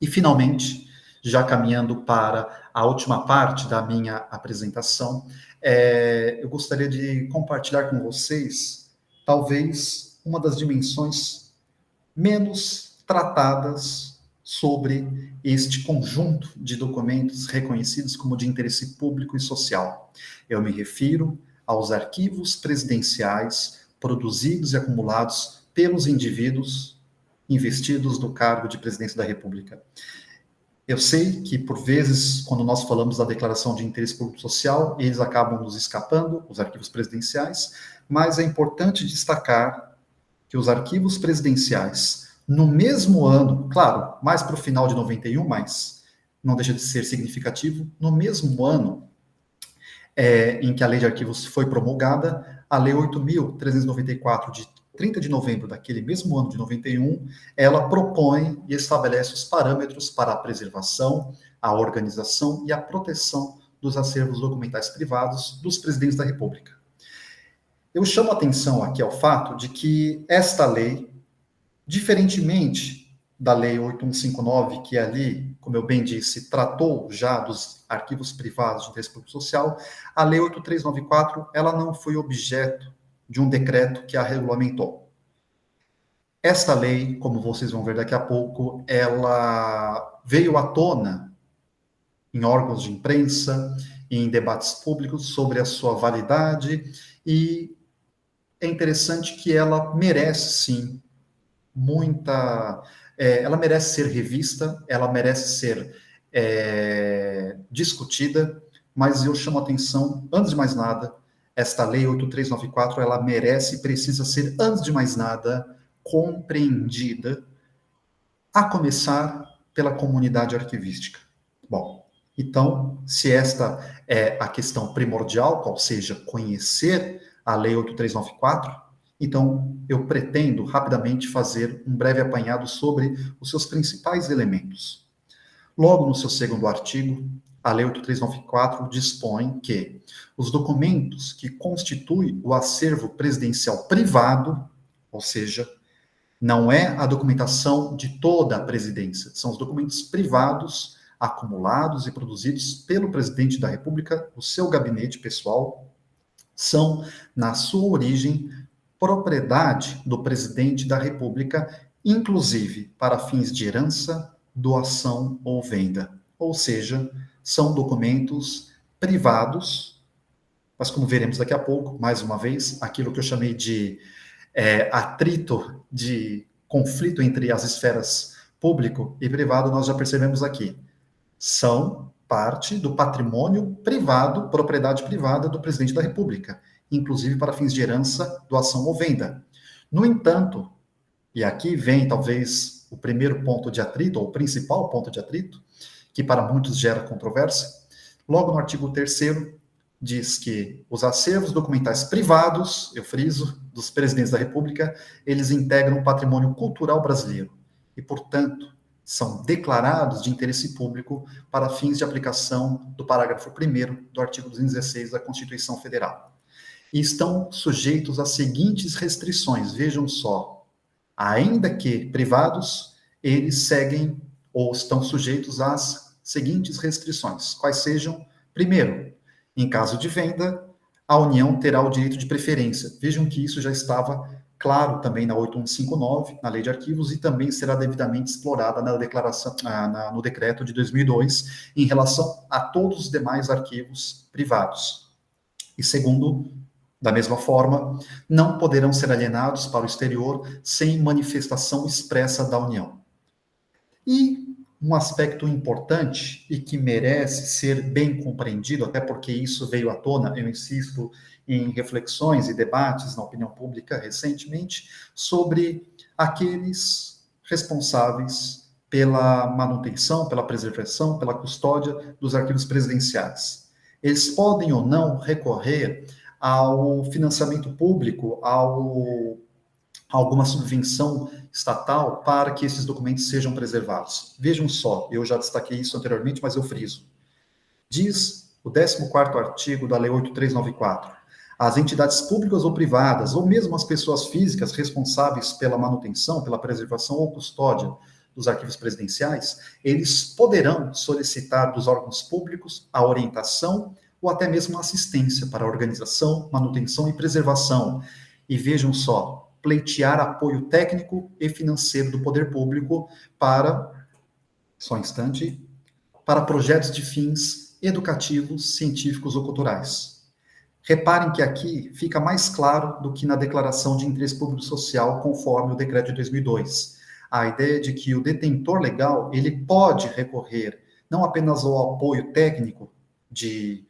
E, finalmente, já caminhando para a última parte da minha apresentação, eu gostaria de compartilhar com vocês, talvez, uma das dimensões menos tratadas sobre este conjunto de documentos reconhecidos como de interesse público e social. Eu me refiro aos arquivos presidenciais produzidos e acumulados pelos indivíduos investidos do cargo de presidência da República. Eu sei que, por vezes, quando nós falamos da declaração de interesse público social, eles acabam nos escapando, os arquivos presidenciais, mas é importante destacar que os arquivos presidenciais, no mesmo ano, claro, mais para o final de 91, mas não deixa de ser significativo, no mesmo ano em que a Lei de Arquivos foi promulgada, a Lei 8.394, de 30 de novembro daquele mesmo ano de 91, ela propõe e estabelece os parâmetros para a preservação, a organização e a proteção dos acervos documentais privados dos presidentes da República. Eu chamo a atenção aqui ao fato de que esta lei, diferentemente da Lei 8159, que ali, como eu bem disse, tratou já dos arquivos privados de interesse público social, a Lei 8394, ela não foi objeto de um decreto que a regulamentou. Esta lei, como vocês vão ver daqui a pouco, ela veio à tona em órgãos de imprensa, em debates públicos sobre a sua validade, e é interessante que ela merece, sim, ela merece ser revista, ela merece ser discutida, mas eu chamo a atenção, antes de mais nada, esta lei 8394, ela merece e precisa ser, antes de mais nada, compreendida a começar pela comunidade arquivística. Bom, então, se esta é a questão primordial, qual seja conhecer a Lei 8394, então eu pretendo rapidamente fazer um breve apanhado sobre os seus principais elementos. Logo no seu segundo artigo, a Lei 8394 dispõe que os documentos que constituem o acervo presidencial privado, ou seja, não é a documentação de toda a presidência, são os documentos privados acumulados e produzidos pelo presidente da República, o seu gabinete pessoal, são, na sua origem, propriedade do presidente da República, inclusive para fins de herança, doação ou venda. Ou seja, são documentos privados, mas como veremos daqui a pouco, mais uma vez, aquilo que eu chamei de atrito, de conflito entre as esferas público e privado, nós já percebemos aqui. São parte do patrimônio privado, propriedade privada do presidente da República, inclusive para fins de herança, doação ou venda. No entanto, e aqui vem talvez o primeiro ponto de atrito, ou o principal ponto de atrito, que para muitos gera controvérsia, logo no artigo 3º, diz que os acervos documentais privados, eu friso, dos presidentes da República, eles integram o patrimônio cultural brasileiro e, portanto, são declarados de interesse público para fins de aplicação do parágrafo 1º do artigo 216 da Constituição Federal. E estão sujeitos às seguintes restrições, vejam só, ainda que privados, eles seguem ou estão sujeitos às seguintes restrições, quais sejam, primeiro, em caso de venda, a União terá o direito de preferência. Vejam que isso já estava claro também na 8159, na Lei de Arquivos, e também será devidamente explorada na declaração, no decreto de 2002, em relação a todos os demais arquivos privados. E segundo, da mesma forma, não poderão ser alienados para o exterior sem manifestação expressa da União. E um aspecto importante e que merece ser bem compreendido, até porque isso veio à tona, eu insisto, em reflexões e debates na opinião pública recentemente, sobre aqueles responsáveis pela manutenção, pela preservação, pela custódia dos arquivos presidenciais. Eles podem ou não recorrer ao financiamento público, alguma subvenção estatal para que esses documentos sejam preservados. Vejam só, eu já destaquei isso anteriormente, mas eu friso. Diz o 14º artigo da Lei 8394, as entidades públicas ou privadas, ou mesmo as pessoas físicas responsáveis pela manutenção, pela preservação ou custódia dos arquivos presidenciais, eles poderão solicitar dos órgãos públicos a orientação ou até mesmo assistência para a organização, manutenção e preservação. E vejam só, pleitear apoio técnico e financeiro do poder público para, só um instante, para projetos de fins educativos, científicos ou culturais. Reparem que aqui fica mais claro do que na declaração de interesse público social, conforme o decreto de 2002. A ideia de que o detentor legal, ele pode recorrer não apenas ao apoio técnico de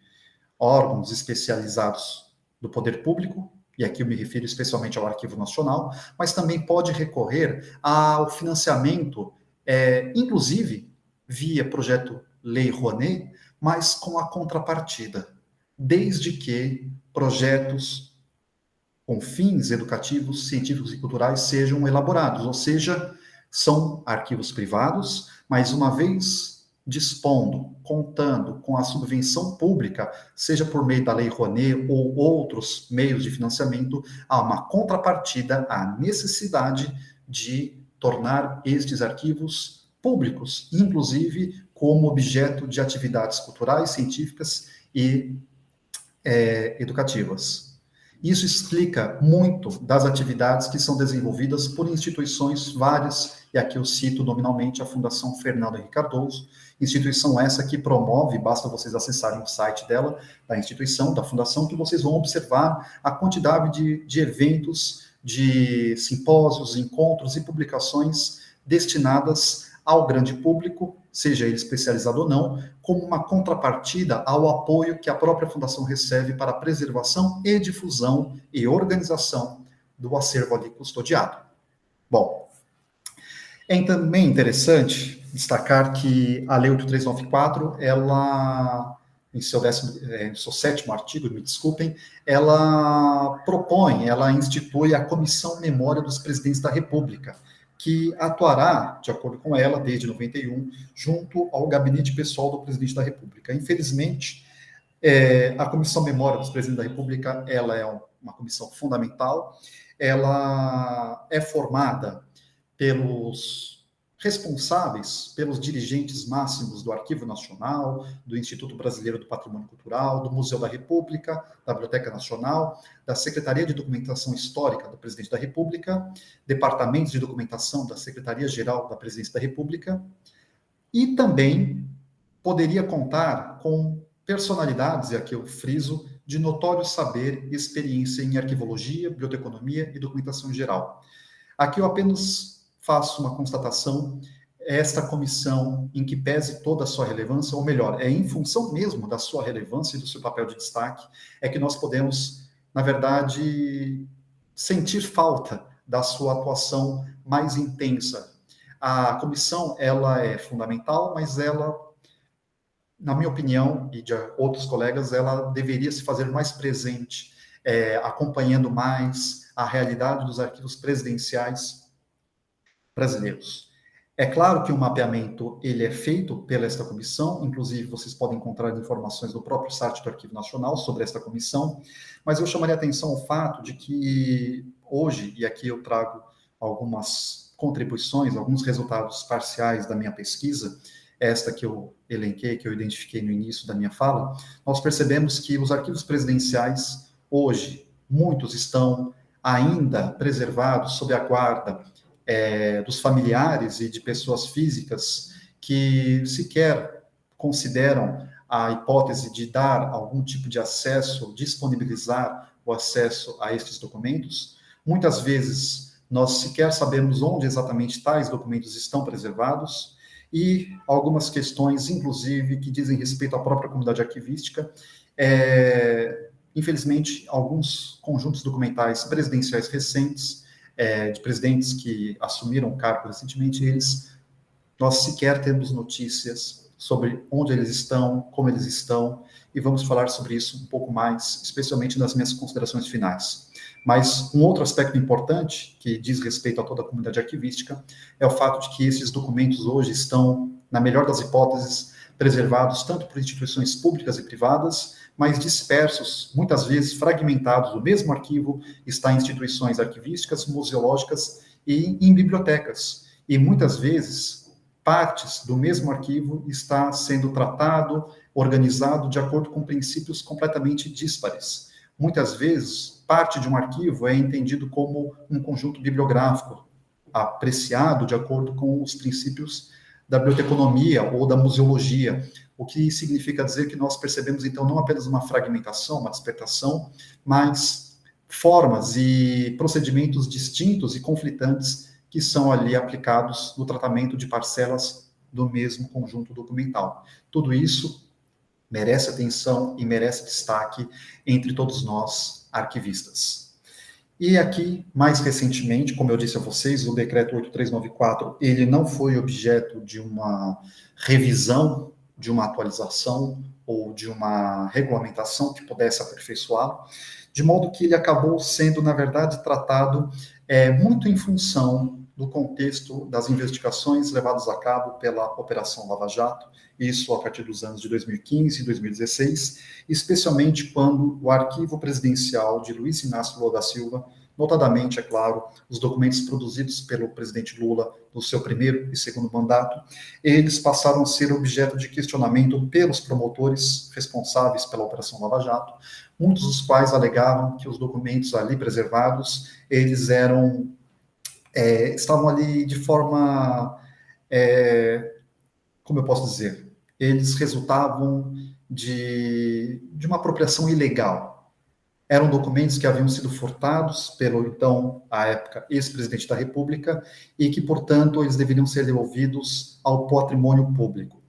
órgãos especializados do poder público, e aqui eu me refiro especialmente ao Arquivo Nacional, mas também pode recorrer ao financiamento, inclusive via projeto Lei Rouanet, mas com a contrapartida, desde que projetos com fins educativos, científicos e culturais sejam elaborados, ou seja, são arquivos privados, mas uma vez dispondo, contando com a subvenção pública, seja por meio da Lei Rouanet ou outros meios de financiamento, há uma contrapartida à necessidade de tornar estes arquivos públicos, inclusive como objeto de atividades culturais, científicas e educativas. Isso explica muito das atividades que são desenvolvidas por instituições várias, e aqui eu cito nominalmente a Fundação Fernando Henrique Cardoso, instituição essa que promove, basta vocês acessarem o site dela, da instituição, da fundação, que vocês vão observar a quantidade de eventos, de simpósios, encontros e publicações destinadas ao grande público, seja ele especializado ou não, como uma contrapartida ao apoio que a própria Fundação recebe para a preservação e difusão e organização do acervo ali custodiado. Bom, É também interessante destacar que a Lei 8394, ela, em seu sétimo artigo, me desculpem, ela institui a Comissão Memória dos Presidentes da República, que atuará, de acordo com ela, desde 91, junto ao gabinete pessoal do presidente da República. Infelizmente, a Comissão Memória dos Presidentes da República, ela é uma comissão fundamental, ela é formada pelos responsáveis, pelos dirigentes máximos do Arquivo Nacional, do Instituto Brasileiro do Patrimônio Cultural, do Museu da República, da Biblioteca Nacional, da Secretaria de Documentação Histórica do Presidente da República, departamentos de documentação da Secretaria-Geral da Presidência da República, e também poderia contar com personalidades, e aqui eu friso, de notório saber e experiência em arquivologia, biblioteconomia e documentação geral. Aqui eu apenas faço uma constatação, esta comissão, em que pese toda a sua relevância, ou melhor, é em função mesmo da sua relevância e do seu papel de destaque, é que nós podemos, na verdade, sentir falta da sua atuação mais intensa. A comissão, ela é fundamental, mas ela, na minha opinião, e de outros colegas, ela deveria se fazer mais presente, acompanhando mais a realidade dos arquivos presidenciais brasileiros. É claro que o mapeamento ele é feito pela esta comissão, inclusive vocês podem encontrar informações no próprio site do Arquivo Nacional sobre esta comissão, mas eu chamaria a atenção ao fato de que hoje, e aqui eu trago algumas contribuições, alguns resultados parciais da minha pesquisa, esta que eu elenquei, que eu identifiquei no início da minha fala, nós percebemos que os arquivos presidenciais, hoje, muitos estão ainda preservados sob a guarda dos familiares e de pessoas físicas que sequer consideram a hipótese de dar algum tipo de acesso, disponibilizar o acesso a estes documentos. Muitas vezes, nós sequer sabemos onde exatamente tais documentos estão preservados, e algumas questões, inclusive, que dizem respeito à própria comunidade arquivística. Infelizmente, alguns conjuntos documentais presidenciais recentes, de presidentes que assumiram o cargo recentemente, nós sequer temos notícias sobre onde eles estão, como eles estão, e vamos falar sobre isso um pouco mais, especialmente nas minhas considerações finais. Mas um outro aspecto importante, que diz respeito a toda a comunidade arquivística, é o fato de que esses documentos hoje estão, na melhor das hipóteses, preservados tanto por instituições públicas e privadas, mas dispersos, muitas vezes fragmentados. O mesmo arquivo está em instituições arquivísticas, museológicas e em bibliotecas. E muitas vezes, partes do mesmo arquivo está sendo tratado, organizado de acordo com princípios completamente díspares. Muitas vezes, parte de um arquivo é entendido como um conjunto bibliográfico, apreciado de acordo com os princípios da biblioteconomia ou da museologia, o que significa dizer que nós percebemos, então, não apenas uma fragmentação, uma dispertação, mas formas e procedimentos distintos e conflitantes que são ali aplicados no tratamento de parcelas do mesmo conjunto documental. Tudo isso merece atenção e merece destaque entre todos nós, arquivistas. E aqui, mais recentemente, como eu disse a vocês, o decreto 8394, ele não foi objeto de uma revisão, de uma atualização ou de uma regulamentação que pudesse aperfeiçoá-lo, de modo que ele acabou sendo, na verdade, tratado muito em função do contexto das investigações levadas a cabo pela Operação Lava Jato, isso a partir dos anos de 2015 e 2016, especialmente quando o arquivo presidencial de Luiz Inácio Lula da Silva, notadamente, é claro, os documentos produzidos pelo presidente Lula no seu primeiro e segundo mandato, eles passaram a ser objeto de questionamento pelos promotores responsáveis pela Operação Lava Jato, muitos dos quais alegavam que os documentos ali preservados, eles estavam ali de forma, como eu posso dizer, eles resultavam de uma apropriação ilegal. Eram documentos que haviam sido furtados pelo, então, à época, ex-presidente da República, e que, portanto, eles deveriam ser devolvidos ao patrimônio público.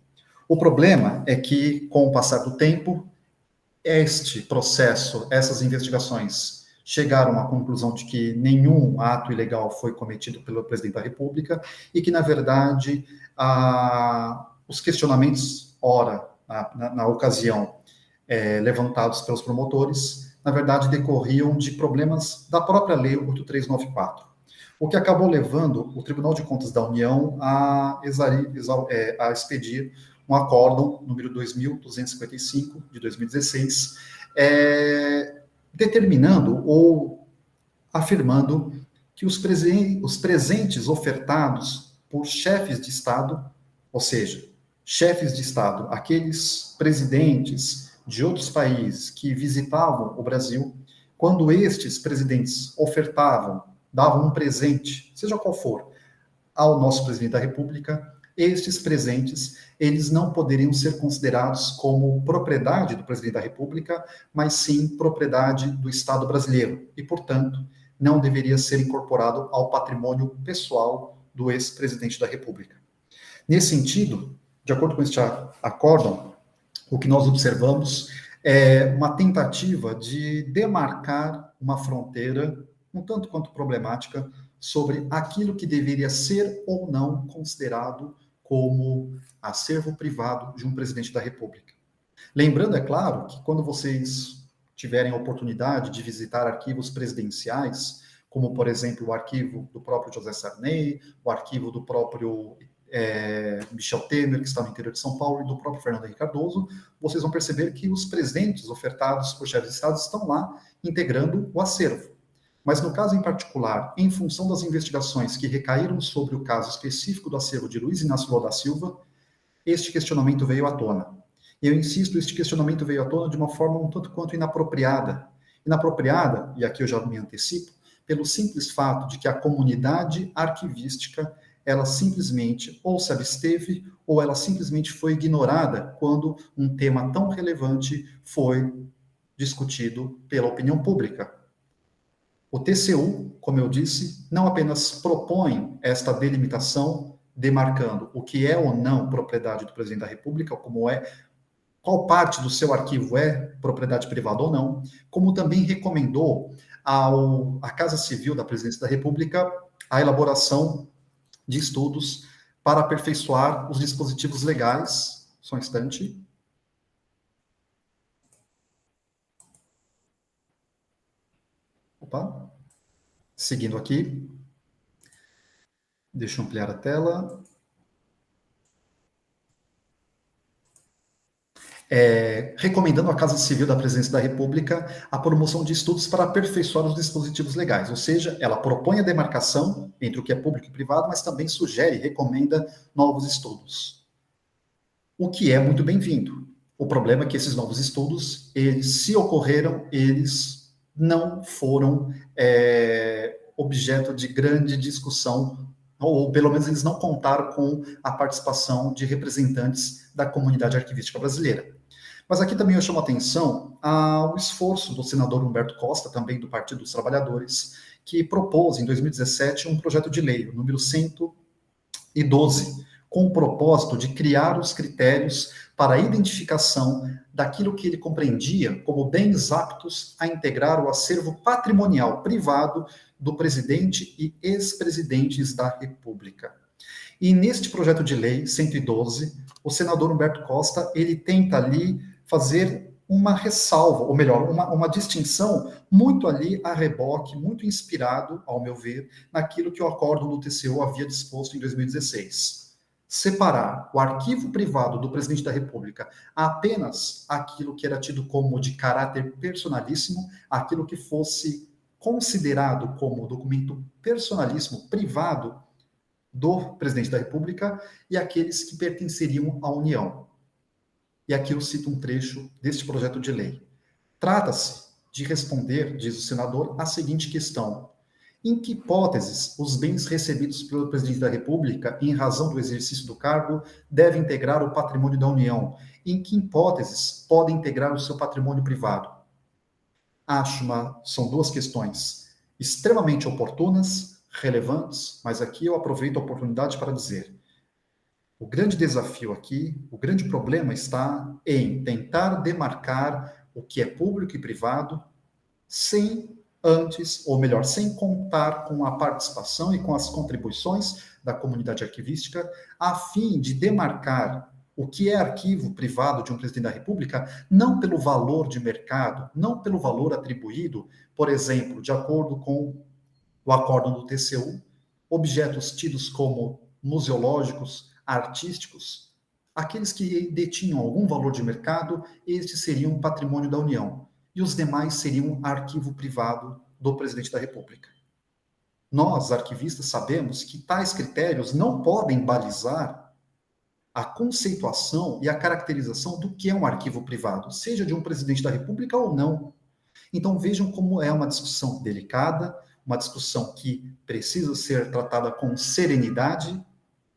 O problema é que, com o passar do tempo, este processo, essas investigações chegaram à conclusão de que nenhum ato ilegal foi cometido pelo presidente da República e que, na verdade, os questionamentos, ora, na ocasião, levantados pelos promotores, na verdade, decorriam de problemas da própria Lei 8394, o que acabou levando o Tribunal de Contas da União a expedir um acórdão número 2.255, de 2016, determinando ou afirmando que os presentes ofertados por chefes de Estado, ou seja, chefes de Estado, aqueles presidentes de outros países que visitavam o Brasil, quando estes presidentes ofertavam, davam um presente, seja qual for, ao nosso presidente da República, estes presentes, eles não poderiam ser considerados como propriedade do presidente da República, mas sim propriedade do Estado brasileiro, e, portanto, não deveria ser incorporado ao patrimônio pessoal do ex-presidente da República. Nesse sentido, de acordo com este acórdão, o que nós observamos é uma tentativa de demarcar uma fronteira um tanto quanto problemática sobre aquilo que deveria ser ou não considerado como acervo privado de um presidente da República. Lembrando, é claro, que quando vocês tiverem a oportunidade de visitar arquivos presidenciais, como, por exemplo, o arquivo do próprio José Sarney, o arquivo do próprio Michel Temer, que está no interior de São Paulo, e do próprio Fernando Henrique Cardoso, vocês vão perceber que os presentes ofertados por chefes de Estado estão lá integrando o acervo. Mas no caso em particular, em função das investigações que recaíram sobre o caso específico do acervo de Luiz Inácio Lula da Silva, este questionamento veio à tona. E eu insisto, este questionamento veio à tona de uma forma um tanto quanto inapropriada. Inapropriada, e aqui eu já me antecipo, pelo simples fato de que a comunidade arquivística, ela simplesmente ou se absteve ou ela simplesmente foi ignorada quando um tema tão relevante foi discutido pela opinião pública. O TCU, como eu disse, não apenas propõe esta delimitação, demarcando o que é ou não propriedade do presidente da República, como qual parte do seu arquivo é propriedade privada ou não, como também recomendou à Casa Civil da Presidência da República a elaboração de estudos para aperfeiçoar os dispositivos legais. Só um instante. Opa. Seguindo aqui. Deixa eu ampliar a tela. Recomendando à Casa Civil da Presidência da República a promoção de estudos para aperfeiçoar os dispositivos legais, ou seja, ela propõe a demarcação entre o que é público e privado, mas também sugere e recomenda novos estudos. O que é muito bem-vindo. O problema é que esses novos estudos, se ocorreram, eles não foram objeto de grande discussão, ou pelo menos eles não contaram com a participação de representantes da comunidade arquivística brasileira. Mas aqui também eu chamo a atenção ao esforço do senador Humberto Costa, também do Partido dos Trabalhadores, que propôs em 2017 um projeto de lei, o número 112, com o propósito de criar os critérios para a identificação daquilo que ele compreendia como bens aptos a integrar o acervo patrimonial privado do presidente e ex-presidentes da República. E neste projeto de lei 112, o senador Humberto Costa, ele tenta ali fazer uma ressalva, ou melhor, uma distinção muito ali a reboque, muito inspirado, ao meu ver, naquilo que o acórdão do TCU havia disposto em 2016. Separar o arquivo privado do presidente da República apenas aquilo que era tido como de caráter personalíssimo, aquilo que fosse considerado como documento personalíssimo, privado do presidente da República, e aqueles que pertenceriam à União. E aqui eu cito um trecho deste projeto de lei. Trata-se de responder, diz o senador, a seguinte questão: em que hipóteses os bens recebidos pelo presidente da República, em razão do exercício do cargo, devem integrar o patrimônio da União? Em que hipóteses podem integrar o seu patrimônio privado? São duas questões extremamente oportunas, relevantes, mas aqui eu aproveito a oportunidade para dizer: o grande desafio aqui, o grande problema está em tentar demarcar o que é público e privado sem antes, ou melhor, sem contar com a participação e com as contribuições da comunidade arquivística, a fim de demarcar o que é arquivo privado de um presidente da República, não pelo valor de mercado, não pelo valor atribuído, por exemplo, de acordo com o acórdão do TCU, objetos tidos como museológicos, artísticos, aqueles que detinham algum valor de mercado, estes seriam patrimônio da União, e os demais seriam arquivo privado do presidente da República. Nós, arquivistas, sabemos que tais critérios não podem balizar a conceituação e a caracterização do que é um arquivo privado, seja de um presidente da República ou não. Então vejam como é uma discussão delicada, uma discussão que precisa ser tratada com serenidade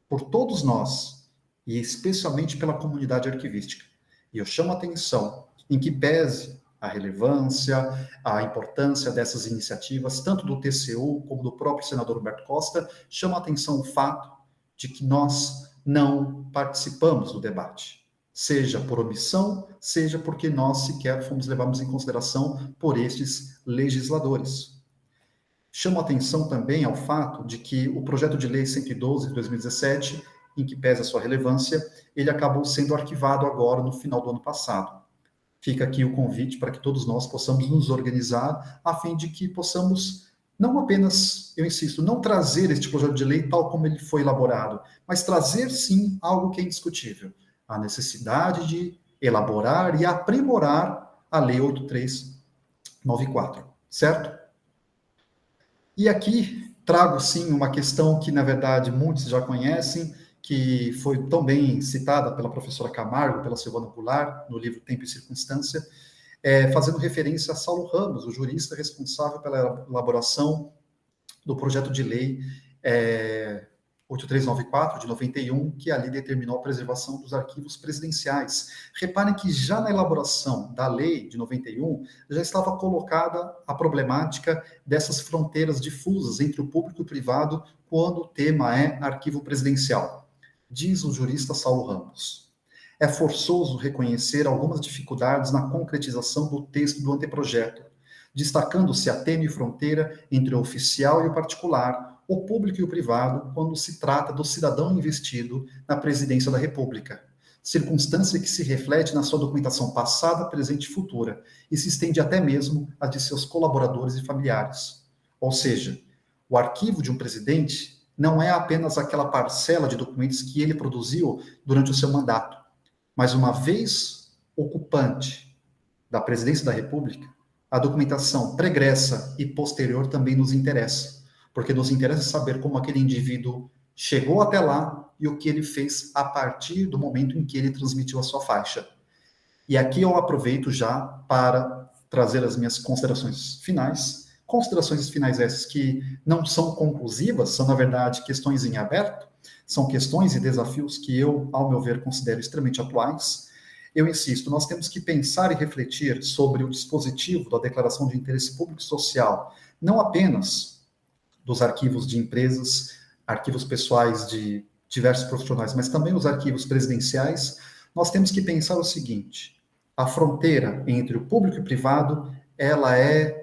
por todos nós, e especialmente pela comunidade arquivística. E eu chamo a atenção em que pese a relevância, a importância dessas iniciativas, tanto do TCU como do próprio senador Humberto Costa, chama a atenção o fato de que nós não participamos do debate, seja por omissão, seja porque nós sequer fomos levados em consideração por estes legisladores. Chamo a atenção também ao fato de que o projeto de lei 112 de 2017, em que pesa a sua relevância, ele acabou sendo arquivado agora no final do ano passado. Fica aqui o convite para que todos nós possamos nos organizar a fim de que possamos não apenas, eu insisto, não trazer este projeto de lei tal como ele foi elaborado, mas trazer sim algo que é indiscutível, a necessidade de elaborar e aprimorar a Lei 8394, certo? E aqui trago, sim, uma questão que, na verdade, muitos já conhecem, que foi tão bem citada pela professora Camargo, pela Silvana Goulart, no livro Tempo e Circunstância, fazendo referência a Saulo Ramos, o jurista responsável pela elaboração do projeto de lei 8394, de 91, que ali determinou a preservação dos arquivos presidenciais. Reparem que já na elaboração da lei de 91, já estava colocada a problemática dessas fronteiras difusas entre o público e o privado, quando o tema é arquivo presidencial. Diz o jurista Saulo Ramos: é forçoso reconhecer algumas dificuldades na concretização do texto do anteprojeto, destacando-se a tênue fronteira entre o oficial e o particular, o público e o privado, quando se trata do cidadão investido na presidência da República, circunstância que se reflete na sua documentação passada, presente e futura, e se estende até mesmo a de seus colaboradores e familiares. Ou seja, o arquivo de um presidente não é apenas aquela parcela de documentos que ele produziu durante o seu mandato, mas uma vez ocupante da presidência da República, a documentação pregressa e posterior também nos interessa, porque nos interessa saber como aquele indivíduo chegou até lá e o que ele fez a partir do momento em que ele transmitiu a sua faixa. E aqui eu aproveito já para trazer as minhas considerações finais essas que não são conclusivas, são, na verdade, questões em aberto, são questões e desafios que eu, ao meu ver, considero extremamente atuais. Eu insisto, nós temos que pensar e refletir sobre o dispositivo da Declaração de Interesse Público e Social, não apenas dos arquivos de empresas, arquivos pessoais de diversos profissionais, mas também os arquivos presidenciais. Nós temos que pensar o seguinte: a fronteira entre o público e o privado, ela é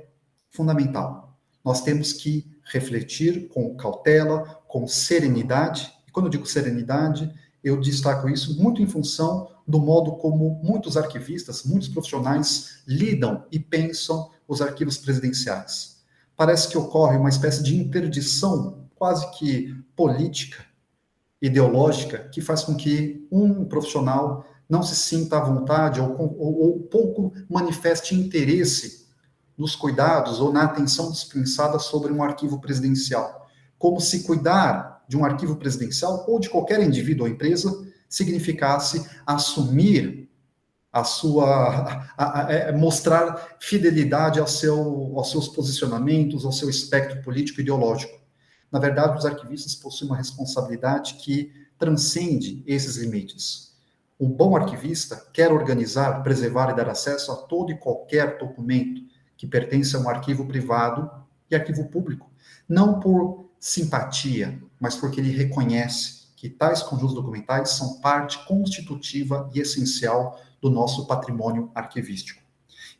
fundamental. Nós temos que refletir com cautela, com serenidade. E quando eu digo serenidade, eu destaco isso muito em função do modo como muitos arquivistas, muitos profissionais lidam e pensam os arquivos presidenciais. Parece que ocorre uma espécie de interdição quase que política, ideológica, que faz com que um profissional não se sinta à vontade ou pouco manifeste interesse nos cuidados ou na atenção dispensada sobre um arquivo presidencial. Como se cuidar de um arquivo presidencial ou de qualquer indivíduo ou empresa significasse assumir a sua, mostrar fidelidade aos seus posicionamentos, ao seu espectro político e ideológico. Na verdade, os arquivistas possuem uma responsabilidade que transcende esses limites. Um bom arquivista quer organizar, preservar e dar acesso a todo e qualquer documento que pertence a um arquivo privado e arquivo público, não por simpatia, mas porque ele reconhece que tais conjuntos documentais são parte constitutiva e essencial do nosso patrimônio arquivístico.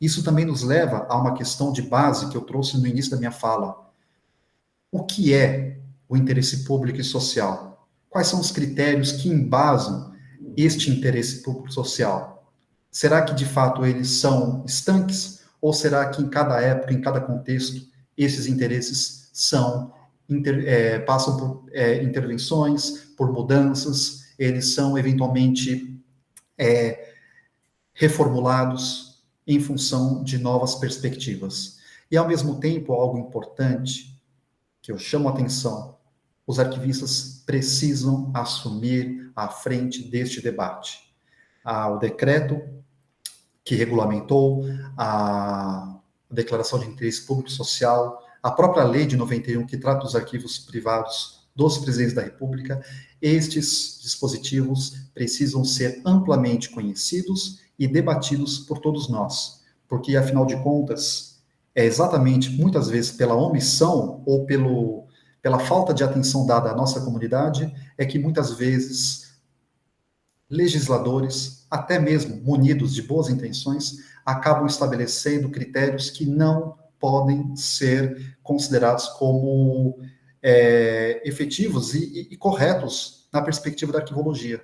Isso também nos leva a uma questão de base que eu trouxe no início da minha fala. O que é o interesse público e social? Quais são os critérios que embasam este interesse público e social? Será que, de fato, eles são estanques? Ou será que, em cada época, em cada contexto, esses interesses passam por intervenções, por mudanças, eles são, eventualmente, reformulados em função de novas perspectivas? E, ao mesmo tempo, algo importante que eu chamo a atenção: os arquivistas precisam assumir a frente deste debate. O decreto que regulamentou a Declaração de Interesse Público e Social, a própria lei de 91, que trata os arquivos privados dos presidentes da República, estes dispositivos precisam ser amplamente conhecidos e debatidos por todos nós, porque, afinal de contas, é exatamente, muitas vezes, pela omissão ou pela falta de atenção dada à nossa comunidade, é que, muitas vezes, legisladores, até mesmo munidos de boas intenções, acabam estabelecendo critérios que não podem ser considerados como efetivos e corretos na perspectiva da arquivologia.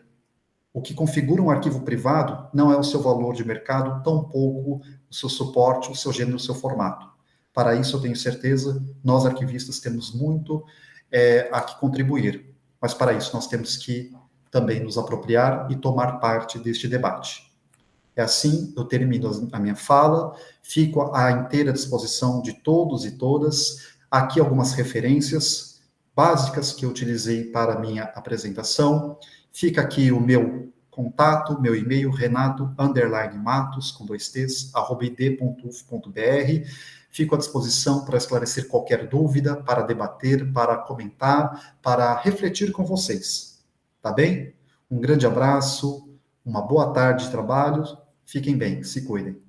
O que configura um arquivo privado não é o seu valor de mercado, tampouco o seu suporte, o seu gênero, o seu formato. Para isso, eu tenho certeza, nós arquivistas temos muito a que contribuir. Mas para isso, nós temos que também nos apropriar e tomar parte deste debate. É assim, eu termino a minha fala, fico à inteira disposição de todos e todas. Aqui algumas referências básicas que eu utilizei para a minha apresentação. Fica aqui o meu contato, meu e-mail, renato_matos, com 2 t's, @id.uf.br. Fico à disposição para esclarecer qualquer dúvida, para debater, para comentar, para refletir com vocês. Tá bem? Um grande abraço, uma boa tarde de trabalho. Fiquem bem, se cuidem.